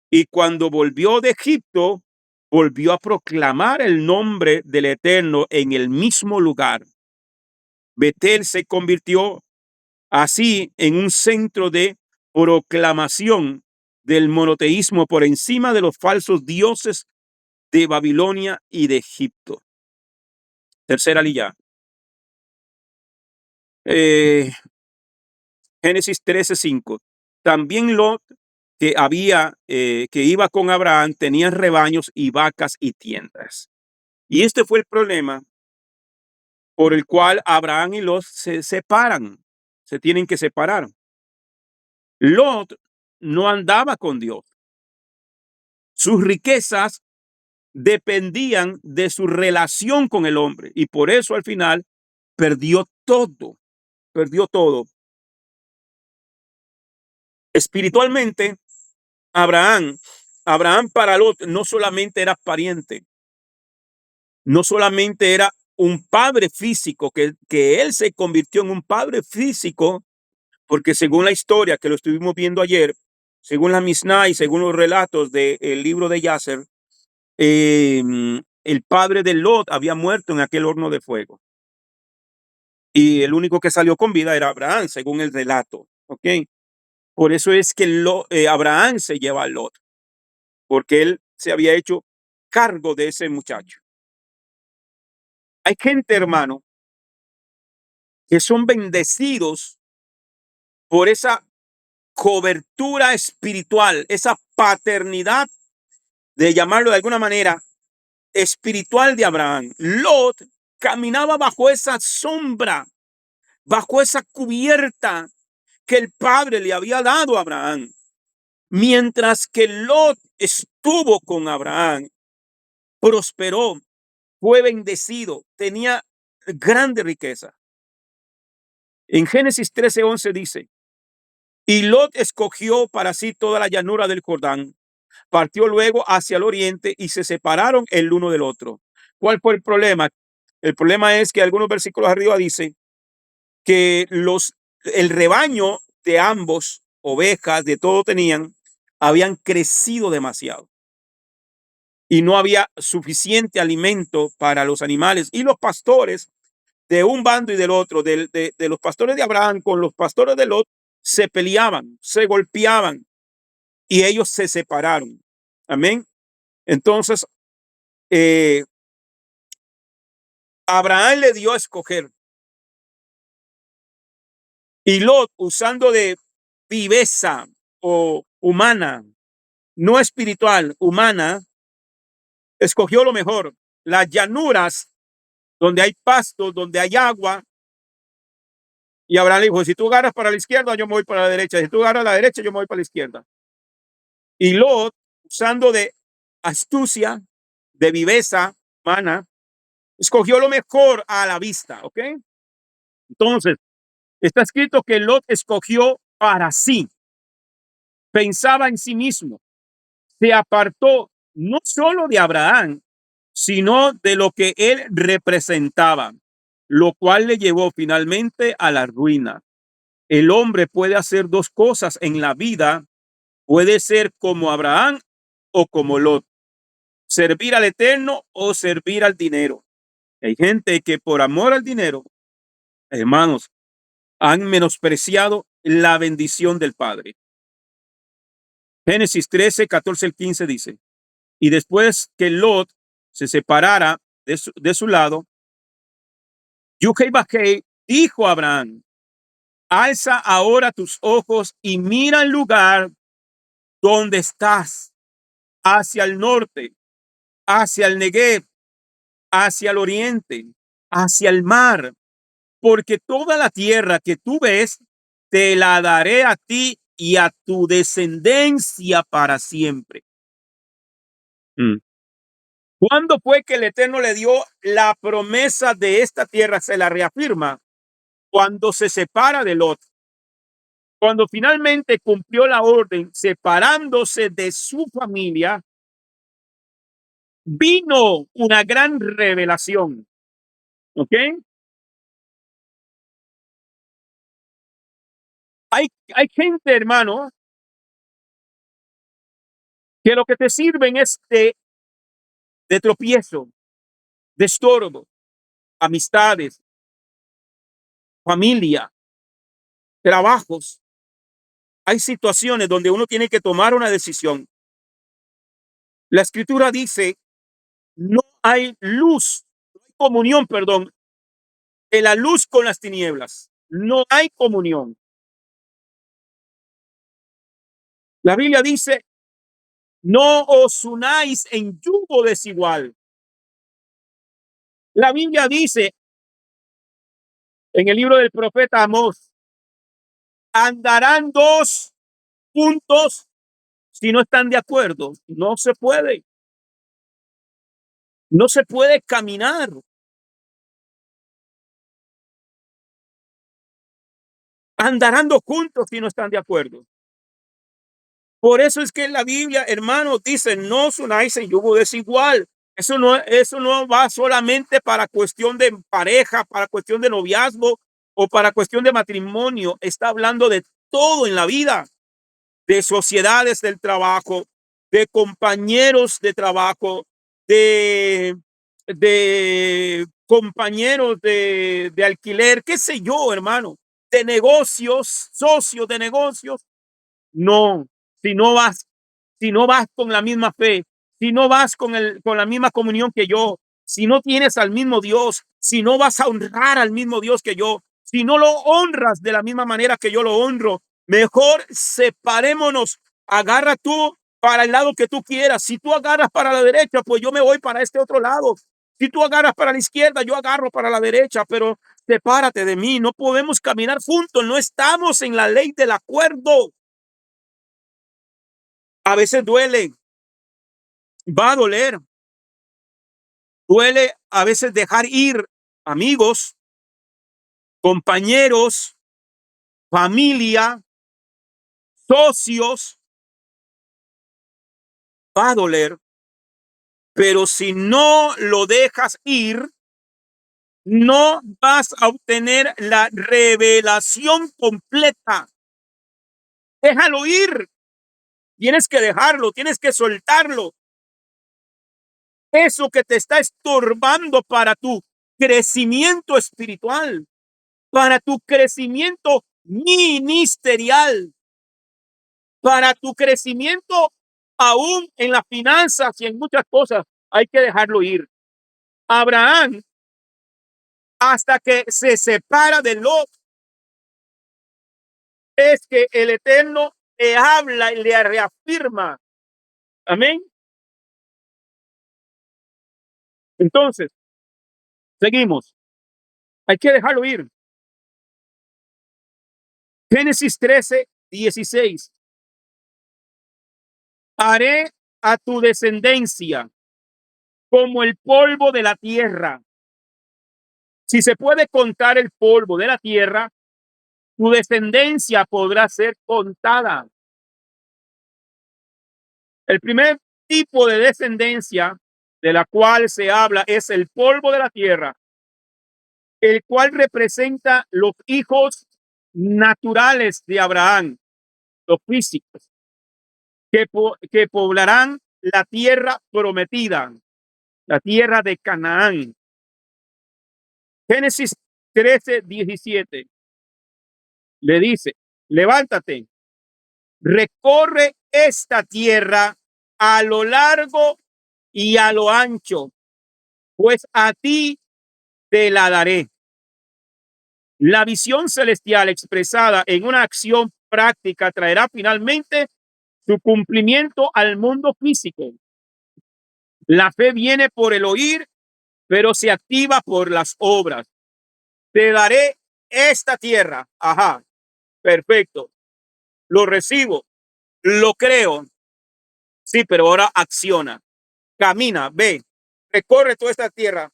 Y cuando volvió de Egipto, volvió a proclamar el nombre del Eterno en el mismo lugar. Betel se convirtió así en un centro de proclamación del monoteísmo por encima de los falsos dioses de Babilonia y de Egipto. Tercera lilla. Génesis 13:5. También Lot, que iba con Abraham, tenía rebaños y vacas y tiendas. Y este fue el problema por el cual Abraham y Lot se separan, se tienen que separar. Lot no andaba con Dios. Sus riquezas dependían de su relación con el hombre y por eso al final perdió todo, perdió todo. Espiritualmente, Abraham, Abraham para Lot no solamente era pariente, no solamente era un padre físico, que él se convirtió en un padre físico, porque según la historia que lo estuvimos viendo ayer, según la Mishnah y según los relatos del libro de Yasser, el padre de Lot había muerto en aquel horno de fuego. Y el único que salió con vida era Abraham, según el relato. ¿Ok? Por eso es que Abraham se lleva a Lot, porque él se había hecho cargo de ese muchacho. Hay gente, hermano, que son bendecidos por esa cobertura espiritual, esa paternidad, de llamarlo de alguna manera, espiritual de Abraham. Lot caminaba bajo esa sombra, bajo esa cubierta que el Padre le había dado a Abraham. Mientras que Lot estuvo con Abraham, prosperó, fue bendecido, tenía grande riqueza. En Génesis 13:11 dice, y Lot escogió para sí toda la llanura del Jordán, partió luego hacia el oriente y se separaron el uno del otro. ¿Cuál fue el problema? El problema es que algunos versículos arriba dice que el rebaño de ambos, ovejas, de todo tenían, habían crecido demasiado. Y no había suficiente alimento para los animales. Y los pastores de un bando y del otro, de los pastores de Abraham con los pastores de Lot, se peleaban, se golpeaban y ellos se separaron. Amén. Entonces, Abraham le dio a escoger y Lot, usando de viveza o humana, no espiritual, humana, escogió lo mejor. Las llanuras donde hay pastos, donde hay agua. Y Abraham le dijo, si tú agarras para la izquierda, yo me voy para la derecha. Si tú agarras a la derecha, yo me voy para la izquierda. Y Lot, usando de astucia, de viveza humana, escogió lo mejor a la vista, ¿ok? Entonces, está escrito que Lot escogió para sí, pensaba en sí mismo, se apartó no solo de Abraham, sino de lo que él representaba, lo cual le llevó finalmente a la ruina. El hombre puede hacer dos cosas en la vida, puede ser como Abraham o como Lot, servir al Eterno o servir al dinero. Hay gente que por amor al dinero, hermanos, han menospreciado la bendición del Padre. Génesis 13, 14 al 15 dice, y después que Lot se separara de su lado, Yuhei dijo a Abraham, alza ahora tus ojos y mira el lugar donde estás, hacia el norte, hacia el Negev, hacia el oriente, hacia el mar, porque toda la tierra que tú ves, te la daré a ti y a tu descendencia para siempre. ¿Cuándo fue que el Eterno le dio la promesa de esta tierra? Se la reafirma cuando se separa de Lot. Cuando finalmente cumplió la orden, separándose de su familia, vino una gran revelación. ¿Ok? Hay gente, hermano, que lo que te sirven es de tropiezo, de estorbo, amistades, familia, trabajos. Hay situaciones donde uno tiene que tomar una decisión. La escritura dice, no hay luz, no hay comunión, perdón, de la luz con las tinieblas. No hay comunión. La Biblia dice, no os unáis en yugo desigual. La Biblia dice en el libro del profeta Amós, andarán dos juntos si no están de acuerdo. No se puede. No se puede caminar. Andarán dos juntos si no están de acuerdo. Por eso es que la Biblia, hermanos, dice, no os unáis en yugo desigual. Eso no va solamente para cuestión de pareja, para cuestión de noviazgo o para cuestión de matrimonio. Está hablando de todo en la vida, de sociedades del trabajo, de compañeros de trabajo, de compañeros de alquiler, qué sé yo, hermano, de negocios, socios de negocios. No, si no vas, si no vas con la misma fe, si no vas con la misma comunión que yo, si no tienes al mismo Dios, si no vas a honrar al mismo Dios que yo, si no lo honras de la misma manera que yo lo honro, mejor separémonos. Agarra tú para el lado que tú quieras. Si tú agarras para la derecha, pues yo me voy para este otro lado. Si tú agarras para la izquierda, yo agarro para la derecha, pero sepárate de mí. No podemos caminar juntos. No estamos en la ley del acuerdo. A veces duele, va a doler, duele a veces dejar ir amigos, compañeros, familia, socios, va a doler, pero si no lo dejas ir, no vas a obtener la revelación completa. Déjalo ir, tienes que dejarlo, tienes que soltarlo. Eso que te está estorbando para tu crecimiento espiritual, para tu crecimiento ministerial, para tu crecimiento aún en las finanzas y en muchas cosas, hay que dejarlo ir. Abraham, hasta que se separa de Lot, es que el Eterno le habla y le reafirma Amén. Entonces, seguimos. Hay que dejarlo ir. Génesis 13:16. Haré a tu descendencia como el polvo de la tierra. Si se puede contar el polvo de la tierra, tu descendencia podrá ser contada. El primer tipo de descendencia de la cual se habla es el polvo de la tierra, el cual representa los hijos naturales de Abraham, los físicos, que poblarán la tierra prometida, la tierra de Canaán. Génesis 13:17 le dice: levántate, recorre esta tierra a lo largo y a lo ancho, pues a ti te la daré. La visión celestial expresada en una acción práctica traerá finalmente su cumplimiento al mundo físico. La fe viene por el oír, pero se activa por las obras. Te daré esta tierra. Ajá, perfecto. Lo recibo, lo creo. Sí, pero ahora acciona. Camina, ve, recorre toda esta tierra,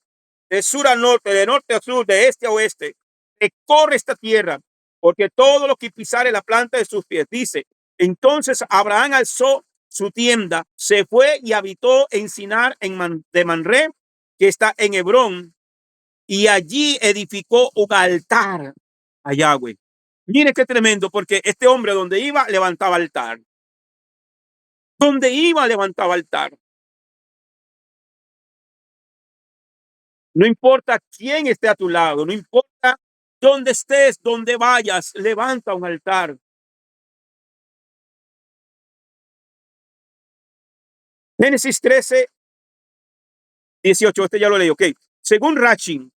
de sur a norte, de norte a sur, de este a oeste. Recorre esta tierra, porque todo lo que pisare la planta de sus pies, dice. Entonces Abraham alzó su tienda, se fue y habitó en Sinar de Manré, que está en Hebrón, y allí edificó un altar a Yahweh. Mire qué tremendo, porque este hombre donde iba levantaba altar. Donde iba levantaba altar. No importa quién esté a tu lado, no importa dónde estés, dónde vayas, levanta un altar. Génesis 13:18, este ya lo leí, ok. Según Rashi,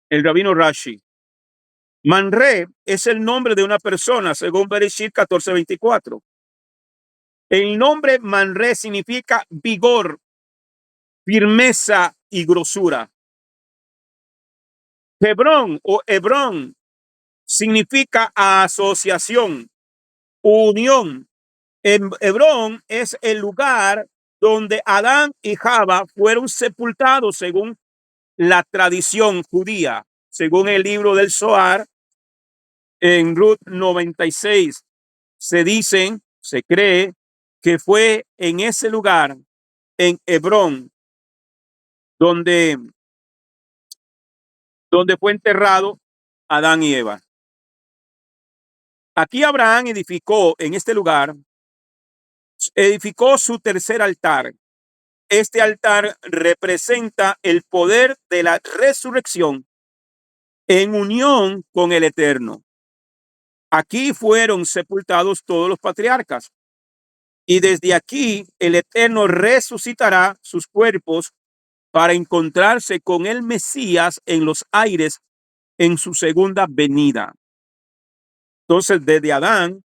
el rabino Rashi, Manré es el nombre de una persona, según Bereshit 14:24. El nombre Manré significa vigor, firmeza y grosura. Hebrón o Hebrón significa asociación, unión. Hebrón es el lugar donde Adán y Java fueron sepultados según la tradición judía, según el libro del Zohar. En Ruth 96 se cree que fue en ese lugar, en Hebrón, donde fue enterrado Adán y Eva. Aquí Abraham edificó en este lugar, edificó su tercer altar. Este altar representa el poder de la resurrección en unión con el Eterno. Aquí fueron sepultados todos los patriarcas, y desde aquí el Eterno resucitará sus cuerpos para encontrarse con el Mesías en los aires en su segunda venida. Entonces, desde Adán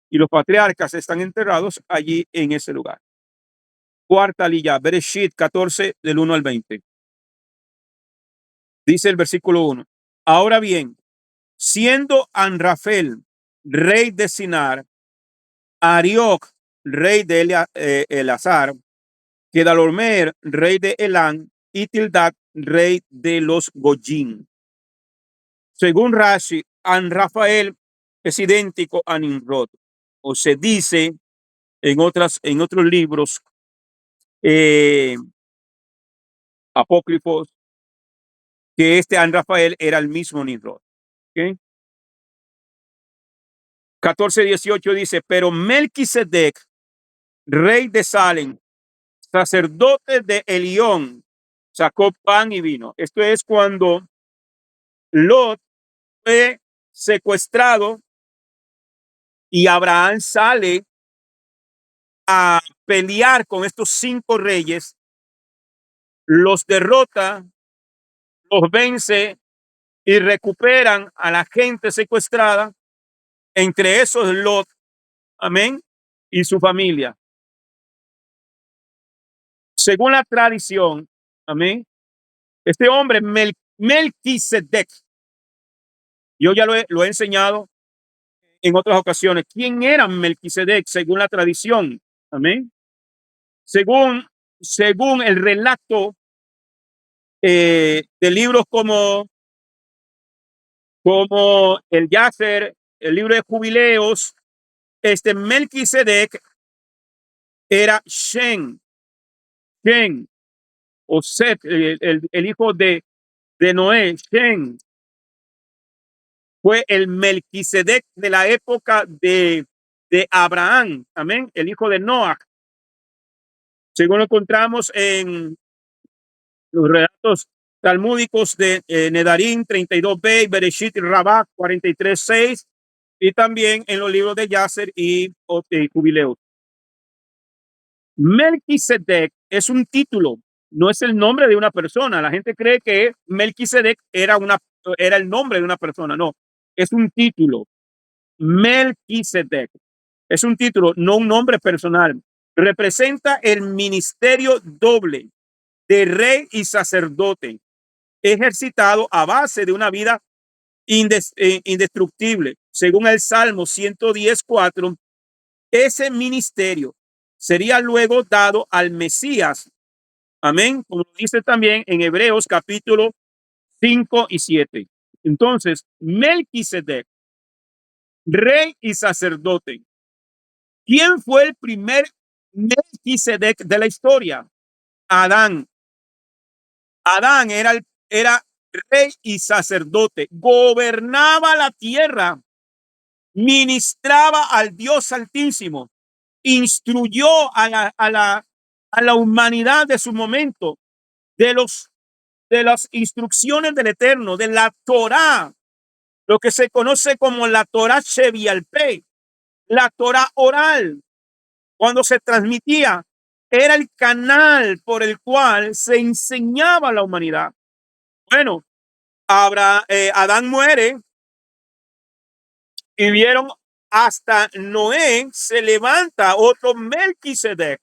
y los patriarcas están enterrados allí en ese lugar. Cuarta lilla, Bereshit 14, del 1 al 20. Dice el versículo 1. Ahora bien, siendo Anrafel, rey de Sinar, Arioc, rey de Elazar, Kedalormer, rey de Elán, y Tildat, rey de los Goyim. Según Rashi, Anrafael es idéntico a Nimrod, o se dice en otros libros apócrifos que este Anrafael era el mismo Nimrod. ¿Okay? 14:18 dice: pero Melquisedec, rey de Salem, sacerdote de Elión, sacó pan y vino. Esto es cuando Lot fue secuestrado y Abraham sale a pelear con estos 5 reyes, los derrota, los vence y recuperan a la gente secuestrada. Entre esos Lot amén, y su familia. Según la tradición, amén, este hombre Melquisedec, yo ya lo he enseñado en otras ocasiones. ¿Quién era Melquisedec según la tradición? Amén. Según, según el relato de libros como el Yasser, el libro de Jubileos, este Melquisedec era Shen o Set, el hijo de Noé. Shen fue el Melquisedec de la época de Abraham, amén, el hijo de Noah. Según lo encontramos en los relatos talmúdicos de Nedarim 32b, Bereshit y Rabá 43:6, y también en los libros de Yasser y Jubileos. Melquisedec es un título, no es el nombre de una persona. La gente cree que Melquisedec era el nombre de una persona. No, es un título. Melquisedec es un título, no un nombre personal. Representa el ministerio doble de rey y sacerdote, ejercitado a base de una vida indestructible. Según el Salmo 110:4, ese ministerio sería luego dado al Mesías. Amén. Como dice también en Hebreos capítulo 5 y 7. Entonces, Melquisedec, rey y sacerdote. ¿Quién fue el primer Melquisedec de la historia? Adán. Adán era rey y sacerdote, gobernaba la tierra, ministraba al Dios Altísimo, instruyó a la humanidad de su momento, de las instrucciones del Eterno, de la Torá, lo que se conoce como la Torá Shevialpei, la Torá oral, cuando se transmitía, era el canal por el cual se enseñaba a la humanidad. Bueno, Adán muere y vieron hasta Noé, se levanta otro Melquisedec.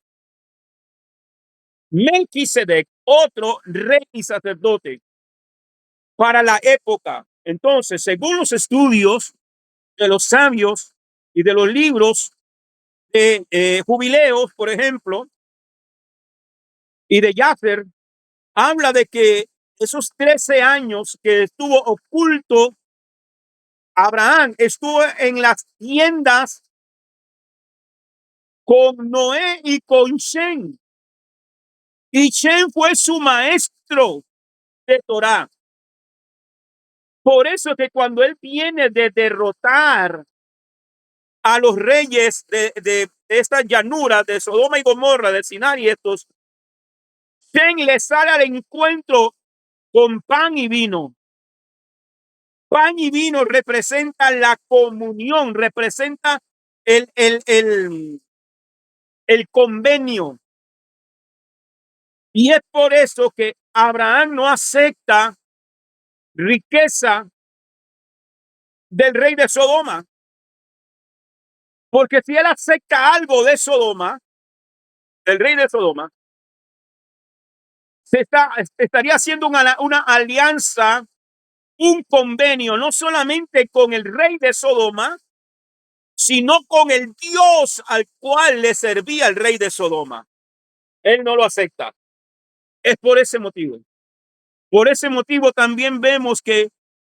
Melquisedec, otro rey y sacerdote para la época. Entonces, según los estudios de los sabios y de los libros de Jubileos, por ejemplo, y de Yasser, habla de que esos 13 años que estuvo oculto, Abraham estuvo en las tiendas con Noé y con Shem. Y Shem fue su maestro de Torah. Por eso que cuando él viene de derrotar a los reyes de esta llanura de Sodoma y Gomorra, de Sinai y estos, Shem le sale al encuentro con pan y vino. Pan y vino representa la comunión, representa el convenio. Y es por eso que Abraham no acepta riqueza del rey de Sodoma. Porque si él acepta algo de Sodoma, del rey de Sodoma, estaría haciendo una alianza, un convenio, no solamente con el rey de Sodoma, sino con el Dios al cual le servía el rey de Sodoma. Él no lo acepta. Es por ese motivo. Por ese motivo también vemos que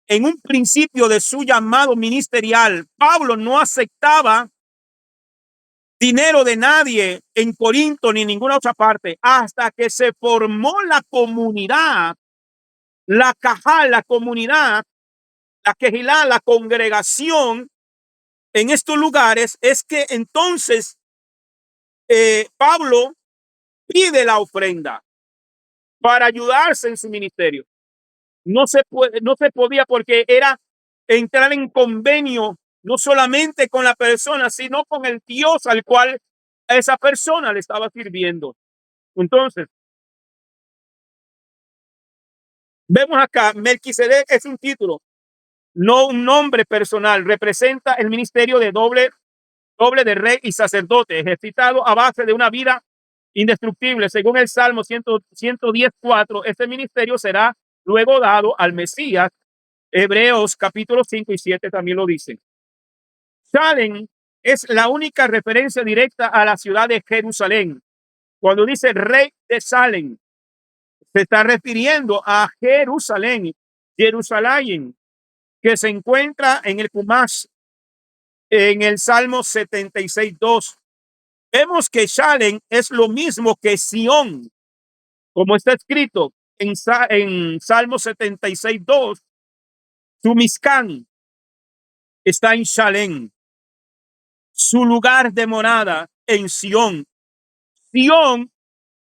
en un principio de su llamado ministerial, Pablo no aceptaba dinero de nadie en Corinto ni en ninguna otra parte, hasta que se formó la comunidad, la cajal, la comunidad, la quejilá, la congregación en estos lugares, es que entonces Pablo pide la ofrenda para ayudarse en su ministerio. No se podía porque era entrar en convenio no solamente con la persona, sino con el Dios al cual esa persona le estaba sirviendo. Entonces, vemos acá, Melquisedec es un título, no un nombre personal. Representa el ministerio de doble doble de rey y sacerdote, ejercitado a base de una vida indestructible. Según el Salmo 110:4, este ministerio será luego dado al Mesías. Hebreos capítulo 5 y 7 también lo dicen. Salem es la única referencia directa a la ciudad de Jerusalén. Cuando dice rey de Salem, se está refiriendo a Jerusalén, Jerusalén, que se encuentra en el Qumás, en el Salmo 76:2. Vemos que Salem es lo mismo que Sión, como está escrito en Salmo 76:2. Su Mizcán está en Salem, su lugar de morada en Sión. Sión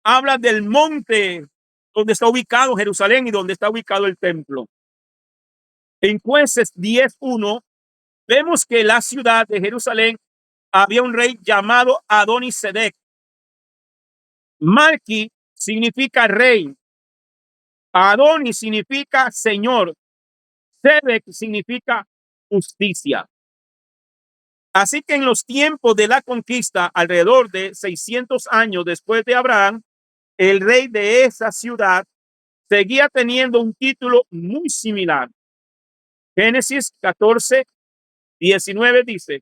habla del monte donde está ubicado Jerusalén y donde está ubicado el templo. En Jueces 10:1 vemos que en la ciudad de Jerusalén había un rey llamado Adonisedec. Malki significa rey. Adoni significa señor. Sedec significa justicia. Así que en los tiempos de la conquista, alrededor de 600 años después de Abraham, el rey de esa ciudad seguía teniendo un título muy similar. Génesis 14:19 dice: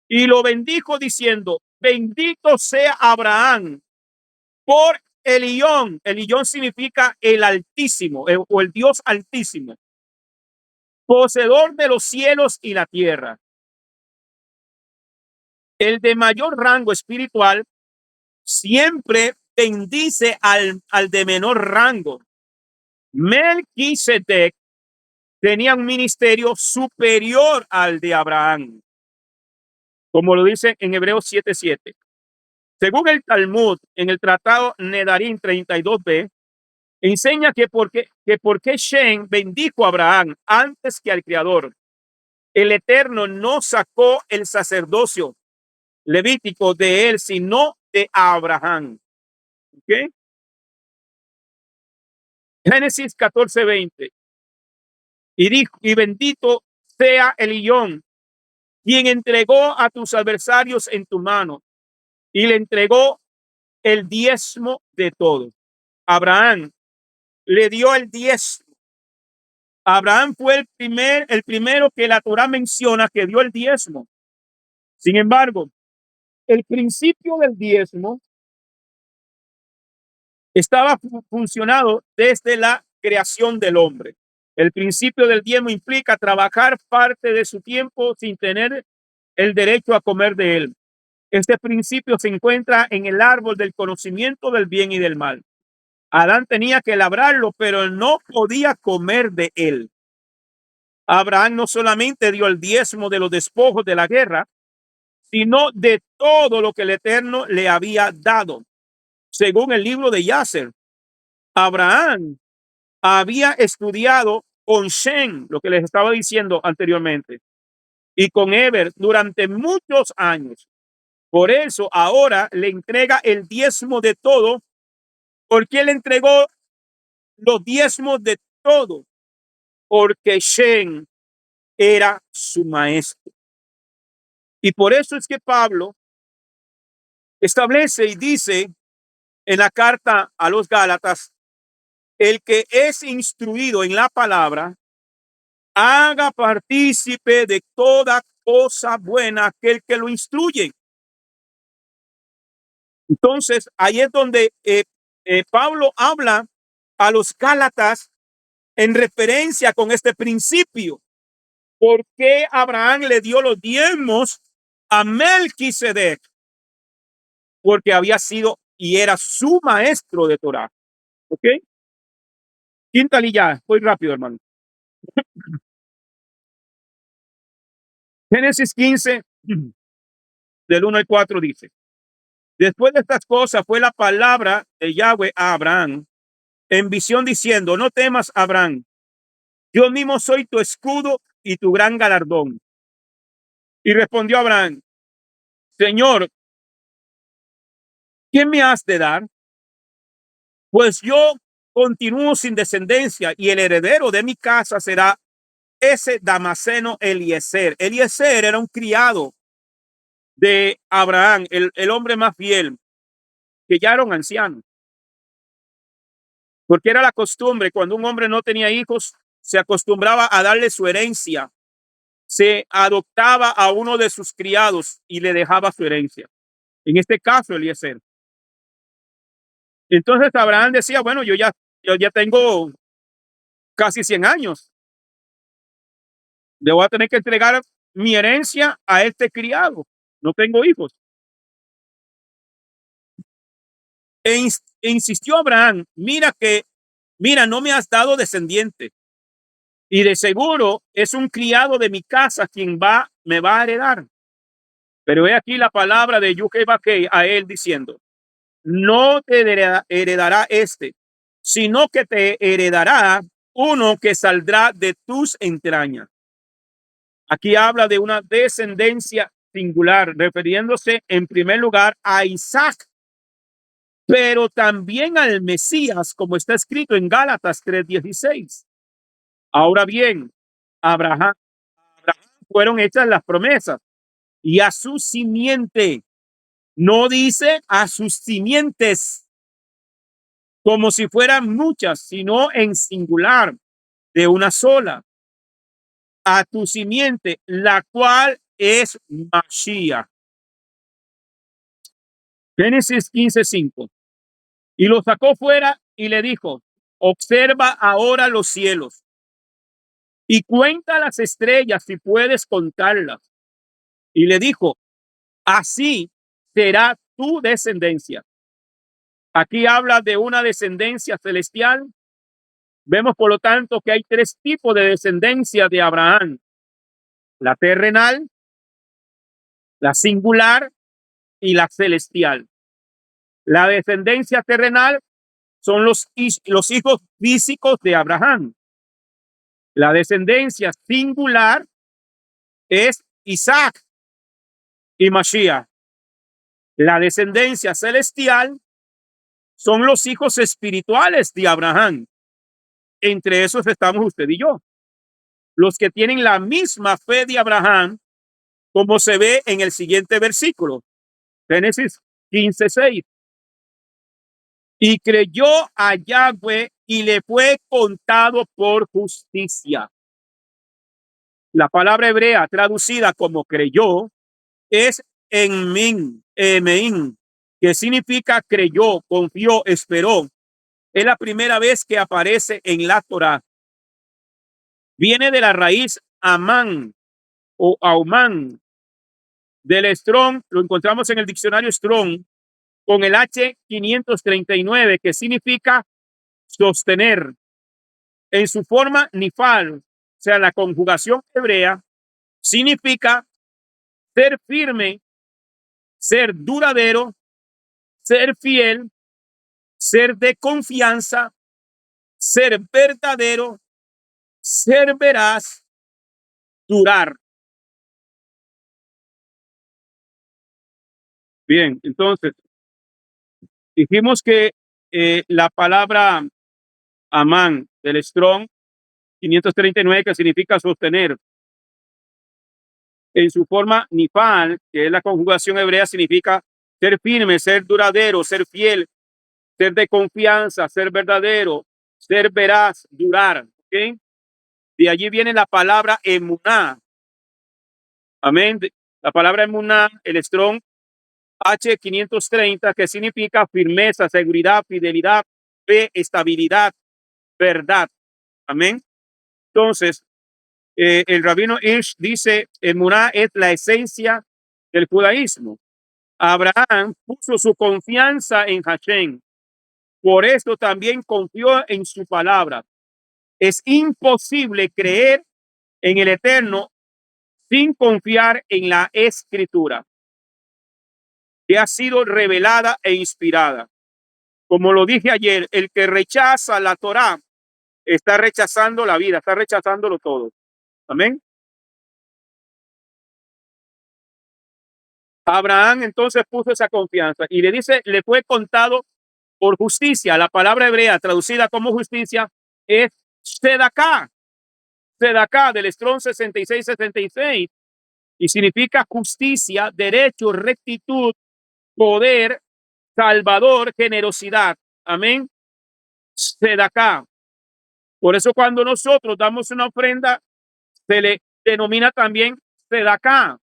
y lo bendijo diciendo, bendito sea Abraham por Elión. Elión significa el Altísimo o el Dios Altísimo, poseedor de los cielos y la tierra. El de mayor rango espiritual siempre bendice al de menor rango. Melquisedec tenía un ministerio superior al de Abraham, como lo dice en Hebreos 7:7. Según el Talmud, en el tratado Nedarim 32b, enseña que porque Shem bendijo a Abraham antes que al Creador, el Eterno no sacó el sacerdocio levítico de él, sino de Abraham. ¿Okay? Génesis 14:20. Y dijo, y bendito sea Elión, quien entregó a tus adversarios en tu mano, y le entregó el diezmo de todo. Abraham le dio el diezmo. Abraham fue el primero que la Torá menciona que dio el diezmo. Sin embargo, el principio del diezmo estaba funcionado desde la creación del hombre. El principio del diezmo implica trabajar parte de su tiempo sin tener el derecho a comer de él. Este principio se encuentra en el árbol del conocimiento del bien y del mal. Adán tenía que labrarlo, pero no podía comer de él. Abraham no solamente dio el diezmo de los despojos de la guerra, sino de todo lo que el Eterno le había dado. Según el libro de Yacer, Abraham había estudiado con Shem, lo que les estaba diciendo anteriormente, y con Eber durante muchos años. Por eso ahora le entrega el diezmo de todo, porque él entregó los diezmos de todo, porque Shem era su maestro. Y por eso es que Pablo establece y dice en la carta a los Gálatas, el que es instruido en la palabra, haga partícipe de toda cosa buena aquel que lo instruye. Entonces, ahí es donde Pablo habla a los Gálatas en referencia con este principio. ¿Por qué Abraham le dio los diezmos a Melquisedec? Porque había sido y era su maestro de Torah. ¿Ok? Quinta lilla, voy rápido, hermano. Génesis 15, del 1 al 4 dice: después de estas cosas fue la palabra de Yahweh a Abraham en visión diciendo, no temas, Abraham, yo mismo soy tu escudo y tu gran galardón. Y respondió Abraham, Señor, ¿quién me has de dar? Pues yo continúo sin descendencia y el heredero de mi casa será ese Damaseno Eliezer. Eliezer era un criado de Abraham, el hombre más fiel, que ya era un anciano. Porque era la costumbre, cuando un hombre no tenía hijos, se acostumbraba a darle su herencia. Se adoptaba a uno de sus criados y le dejaba su herencia. En este caso, Eliezer. Entonces Abraham decía, bueno, yo ya tengo casi 100 años. Le voy a tener que entregar mi herencia a este criado. No tengo hijos. Insistió Abraham, mira, no me has dado descendiente. Y de seguro es un criado de mi casa quien me va a heredar. Pero he aquí la palabra de Yuhebakei a él diciendo, no te heredará este, sino que te heredará uno que saldrá de tus entrañas. Aquí habla de una descendencia singular, refiriéndose en primer lugar a Isaac, pero también al Mesías, como está escrito en Gálatas 3:16. Ahora bien, Abraham fueron hechas las promesas y a su simiente, no dice a sus simientes, como si fueran muchas, sino en singular, de una sola, a tu simiente, la cual es Mashiach. Génesis 15:5. Y lo sacó fuera y le dijo, observa ahora los cielos y cuenta las estrellas si puedes contarlas. Y le dijo, así será tu descendencia. Aquí habla de una descendencia celestial. Vemos, por lo tanto, que hay tres tipos de descendencia de Abraham: la terrenal, la singular y la celestial. La descendencia terrenal son los hijos físicos de Abraham. La descendencia singular es Isaac y Mashiach. La descendencia celestial son los hijos espirituales de Abraham. Entre esos estamos usted y yo, los que tienen la misma fe de Abraham, como se ve en el siguiente versículo, Génesis 15:6. Y creyó a Yahweh y le fue contado por justicia. La palabra hebrea traducida como creyó es emin, que significa creyó, confió, esperó. Es la primera vez que aparece en la Torá. Viene de la raíz amán o aumán. Del Strong, lo encontramos en el diccionario Strong con el H539, que significa sostener. En su forma nifal, o sea, la conjugación hebrea, significa ser firme, ser duradero, ser fiel, ser de confianza, ser verdadero, ser veraz, durar. Bien, entonces, dijimos que la palabra amán del Strong 539, que significa sostener, en su forma nifal, que es la conjugación hebrea, significa ser firme, ser duradero, ser fiel, ser de confianza, ser verdadero, ser veraz, durar. ¿Okay? De allí viene la palabra emuná. Amén. La palabra emuná, el Strong H530, que significa firmeza, seguridad, fidelidad, fe, estabilidad, verdad. Amén. Entonces, el rabino Hirsch dice, emuná es la esencia del judaísmo. Abraham puso su confianza en Hashem. Por esto también confió en su palabra. Es imposible creer en el Eterno sin confiar en la Escritura, que ha sido revelada e inspirada. Como lo dije ayer, el que rechaza la Torá está rechazando la vida, está rechazándolo todo. Amén. Abraham entonces puso esa confianza y le dice, le fue contado por justicia. La palabra hebrea traducida como justicia es Sedaká. Sedaká del Strong 6666 y significa justicia, derecho, rectitud, poder, salvador, generosidad. Amén. Sedaká. Por eso cuando nosotros damos una ofrenda, se le denomina también sedaká,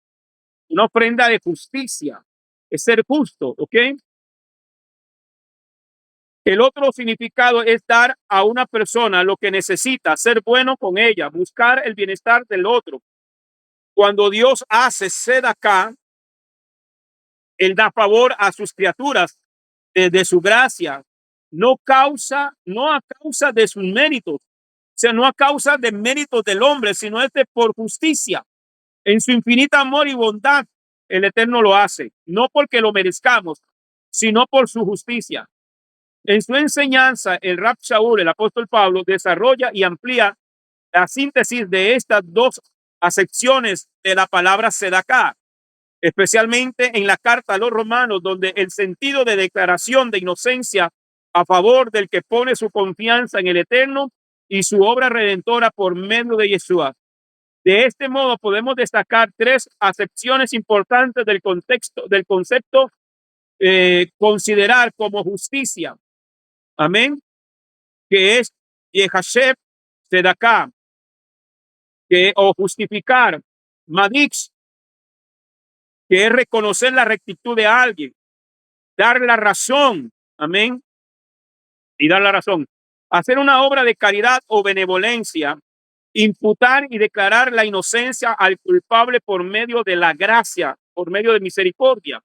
una ofrenda de justicia, es ser justo, ¿ok? El otro significado es dar a una persona lo que necesita, ser bueno con ella, buscar el bienestar del otro. Cuando Dios hace sedaká, Él da favor a sus criaturas de su gracia, no a causa de sus méritos, o sea, no a causa de méritos del hombre, sino por justicia. En su infinita amor y bondad, el Eterno lo hace, no porque lo merezcamos, sino por su justicia. En su enseñanza, el Rab Shaul, el apóstol Pablo, desarrolla y amplía la síntesis de estas dos acepciones de la palabra sedaká, especialmente en la carta a los romanos, donde el sentido de declaración de inocencia a favor del que pone su confianza en el Eterno y su obra redentora por medio de Yeshua. De este modo podemos destacar tres acepciones importantes del concepto considerar como justicia. Amén. Que es Yehasheb Sedaká, o justificar. Madix, que es reconocer la rectitud de alguien, dar la razón. Amén. Y dar la razón. Hacer una obra de caridad o benevolencia, imputar y declarar la inocencia al culpable por medio de la gracia, por medio de misericordia.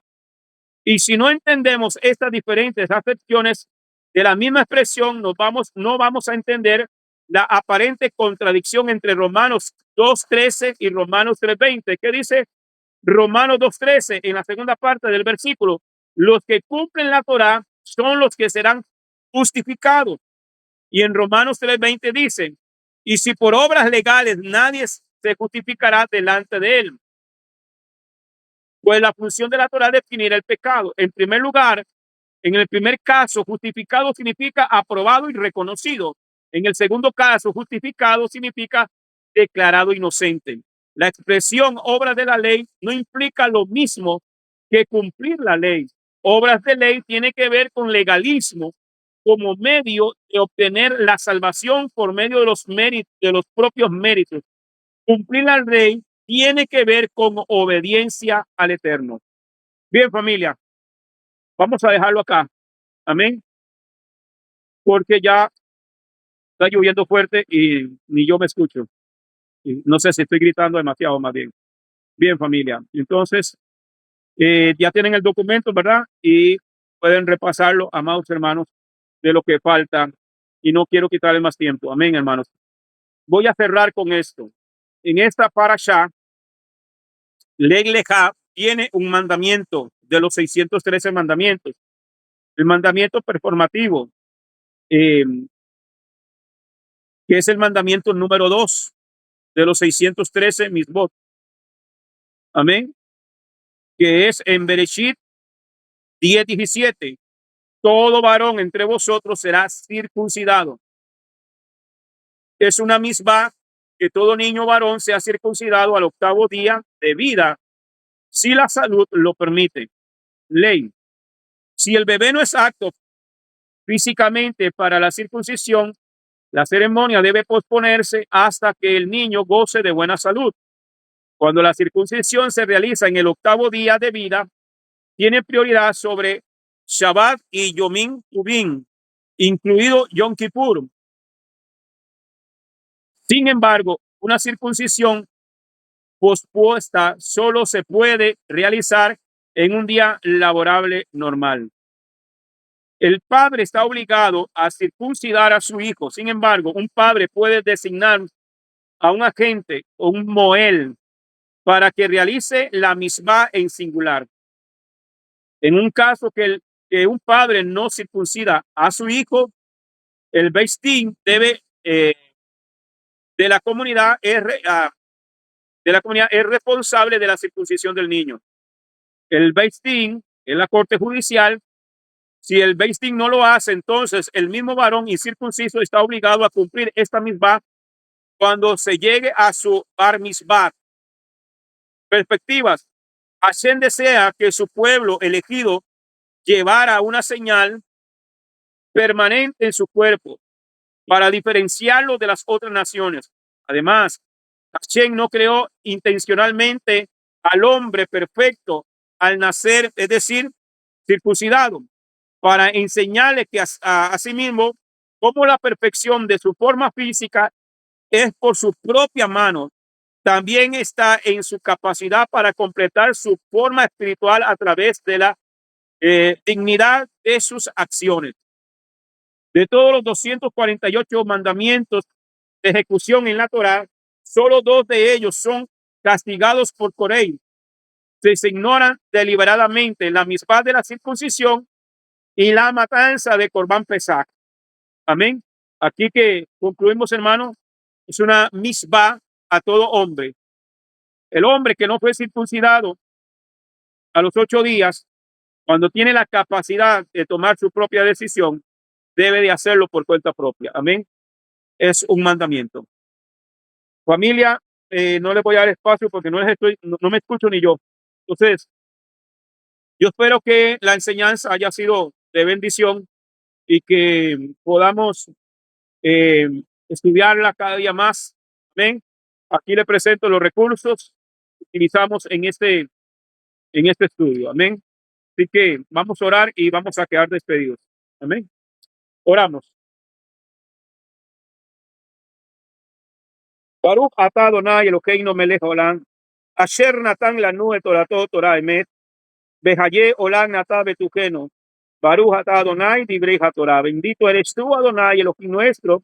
Y si no entendemos estas diferentes acepciones de la misma expresión, no vamos a entender la aparente contradicción entre Romanos 2:13 y Romanos 3:20. ¿Qué dice Romanos 2:13 en la segunda parte del versículo? Los que cumplen la Torá son los que serán justificados. Y en Romanos 3:20 dice, y si por obras legales nadie se justificará delante de él. Pues la función de la Torá es definir el pecado. En primer lugar, en el primer caso, justificado significa aprobado y reconocido. En el segundo caso, justificado significa declarado inocente. La expresión obras de la ley no implica lo mismo que cumplir la ley. Obras de ley tiene que ver con legalismo como medio de obtener la salvación por medio de los méritos, de los propios méritos. Cumplir la ley tiene que ver con obediencia al Eterno. Bien, familia, vamos a dejarlo acá. Amén. Porque ya está lloviendo fuerte y ni yo me escucho. Y no sé si estoy gritando demasiado más bien. Bien, familia. Entonces, ya tienen el documento, ¿verdad? Y pueden repasarlo, amados hermanos, de lo que falta. Y no quiero quitarle más tiempo. Amén, hermanos. Voy a cerrar con esto. En esta parashá, Lej Lejá tiene un mandamiento de los 613 mandamientos. El mandamiento performativo, que es el mandamiento número 2 de los 613 misbot. Amén. Que es en Bereshit 10:17. Todo varón entre vosotros será circuncidado. Es una misma que todo niño varón sea circuncidado al 8º día de vida, si la salud lo permite. Ley. Si el bebé no es apto físicamente para la circuncisión, la ceremonia debe posponerse hasta que el niño goce de buena salud. Cuando la circuncisión se realiza en el 8º día de vida, tiene prioridad sobre Shabbat y Yomim Tuvim, incluido Yom Kippur. Sin embargo, una circuncisión pospuesta solo se puede realizar en un día laborable normal. El padre está obligado a circuncidar a su hijo. Sin embargo, un padre puede designar a un agente o un moel para que realice la misma en singular. En un caso que un padre no circuncida a su hijo, el Beis Din de la comunidad es responsable de la circuncisión del niño. El Beis Din en la corte judicial, si el Beis Din no lo hace, entonces el mismo varón incircunciso está obligado a cumplir esta misma cuando se llegue a su bar mitzvah. perspectivas. Hashem desea que su pueblo elegido llevara una señal permanente en su cuerpo para diferenciarlo de las otras naciones. Además, Hashem no creó intencionalmente al hombre perfecto al nacer, es decir, circuncidado, para enseñarle que a sí mismo como la perfección de su forma física es por su propia mano, también está en su capacidad para completar su forma espiritual a través de la dignidad de sus acciones. De todos los 248 mandamientos de ejecución en la Torá, solo 2 de ellos son castigados por Corey. Se ignoran deliberadamente la misma de la circuncisión y la matanza de Corbán Pesach. Amén. Aquí que concluimos, hermano, es una misbah a todo hombre. El hombre que no fue circuncidado a los 8 días, cuando tiene la capacidad de tomar su propia decisión, debe de hacerlo por cuenta propia. Amén. Es un mandamiento. Familia, no les voy a dar espacio porque no me escucho ni yo. Entonces, yo espero que la enseñanza haya sido de bendición y que podamos estudiarla cada día más. Amén. Aquí le presento los recursos que utilizamos en este estudio. Amén. Así que vamos a orar y vamos a quedar despedidos. Amén. Oramos. Baruch atah Adonai Eloheinu melech haolam, asher natan lanu et torato Torah emet, behaye olam atah betujeno. Baruch atah Adonai divrei haTorah. Bendito eres tú, Adonai, Elohim nuestro,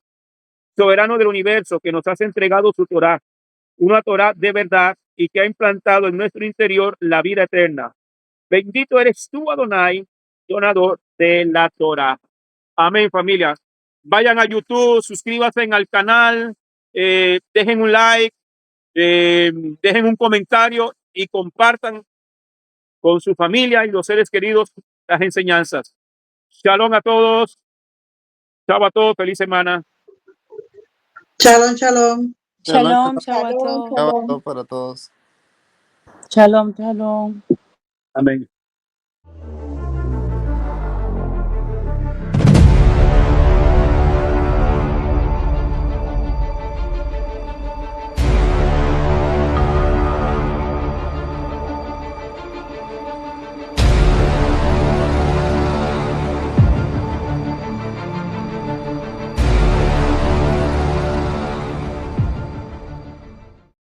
soberano del universo, que nos has entregado su Torah, una Torah de verdad y que ha implantado en nuestro interior la vida eterna. Bendito eres tú, Adonai, donador de la Torah. Amén, familia. Vayan a YouTube, suscríbanse al canal, dejen un like, dejen un comentario y compartan con su familia y los seres queridos las enseñanzas. Shalom a todos. Chao a todos. Feliz semana. Shalom, shalom. Shalom, Shalom, Shabbatot. shalom para todos. Shalom, shalom. Amén.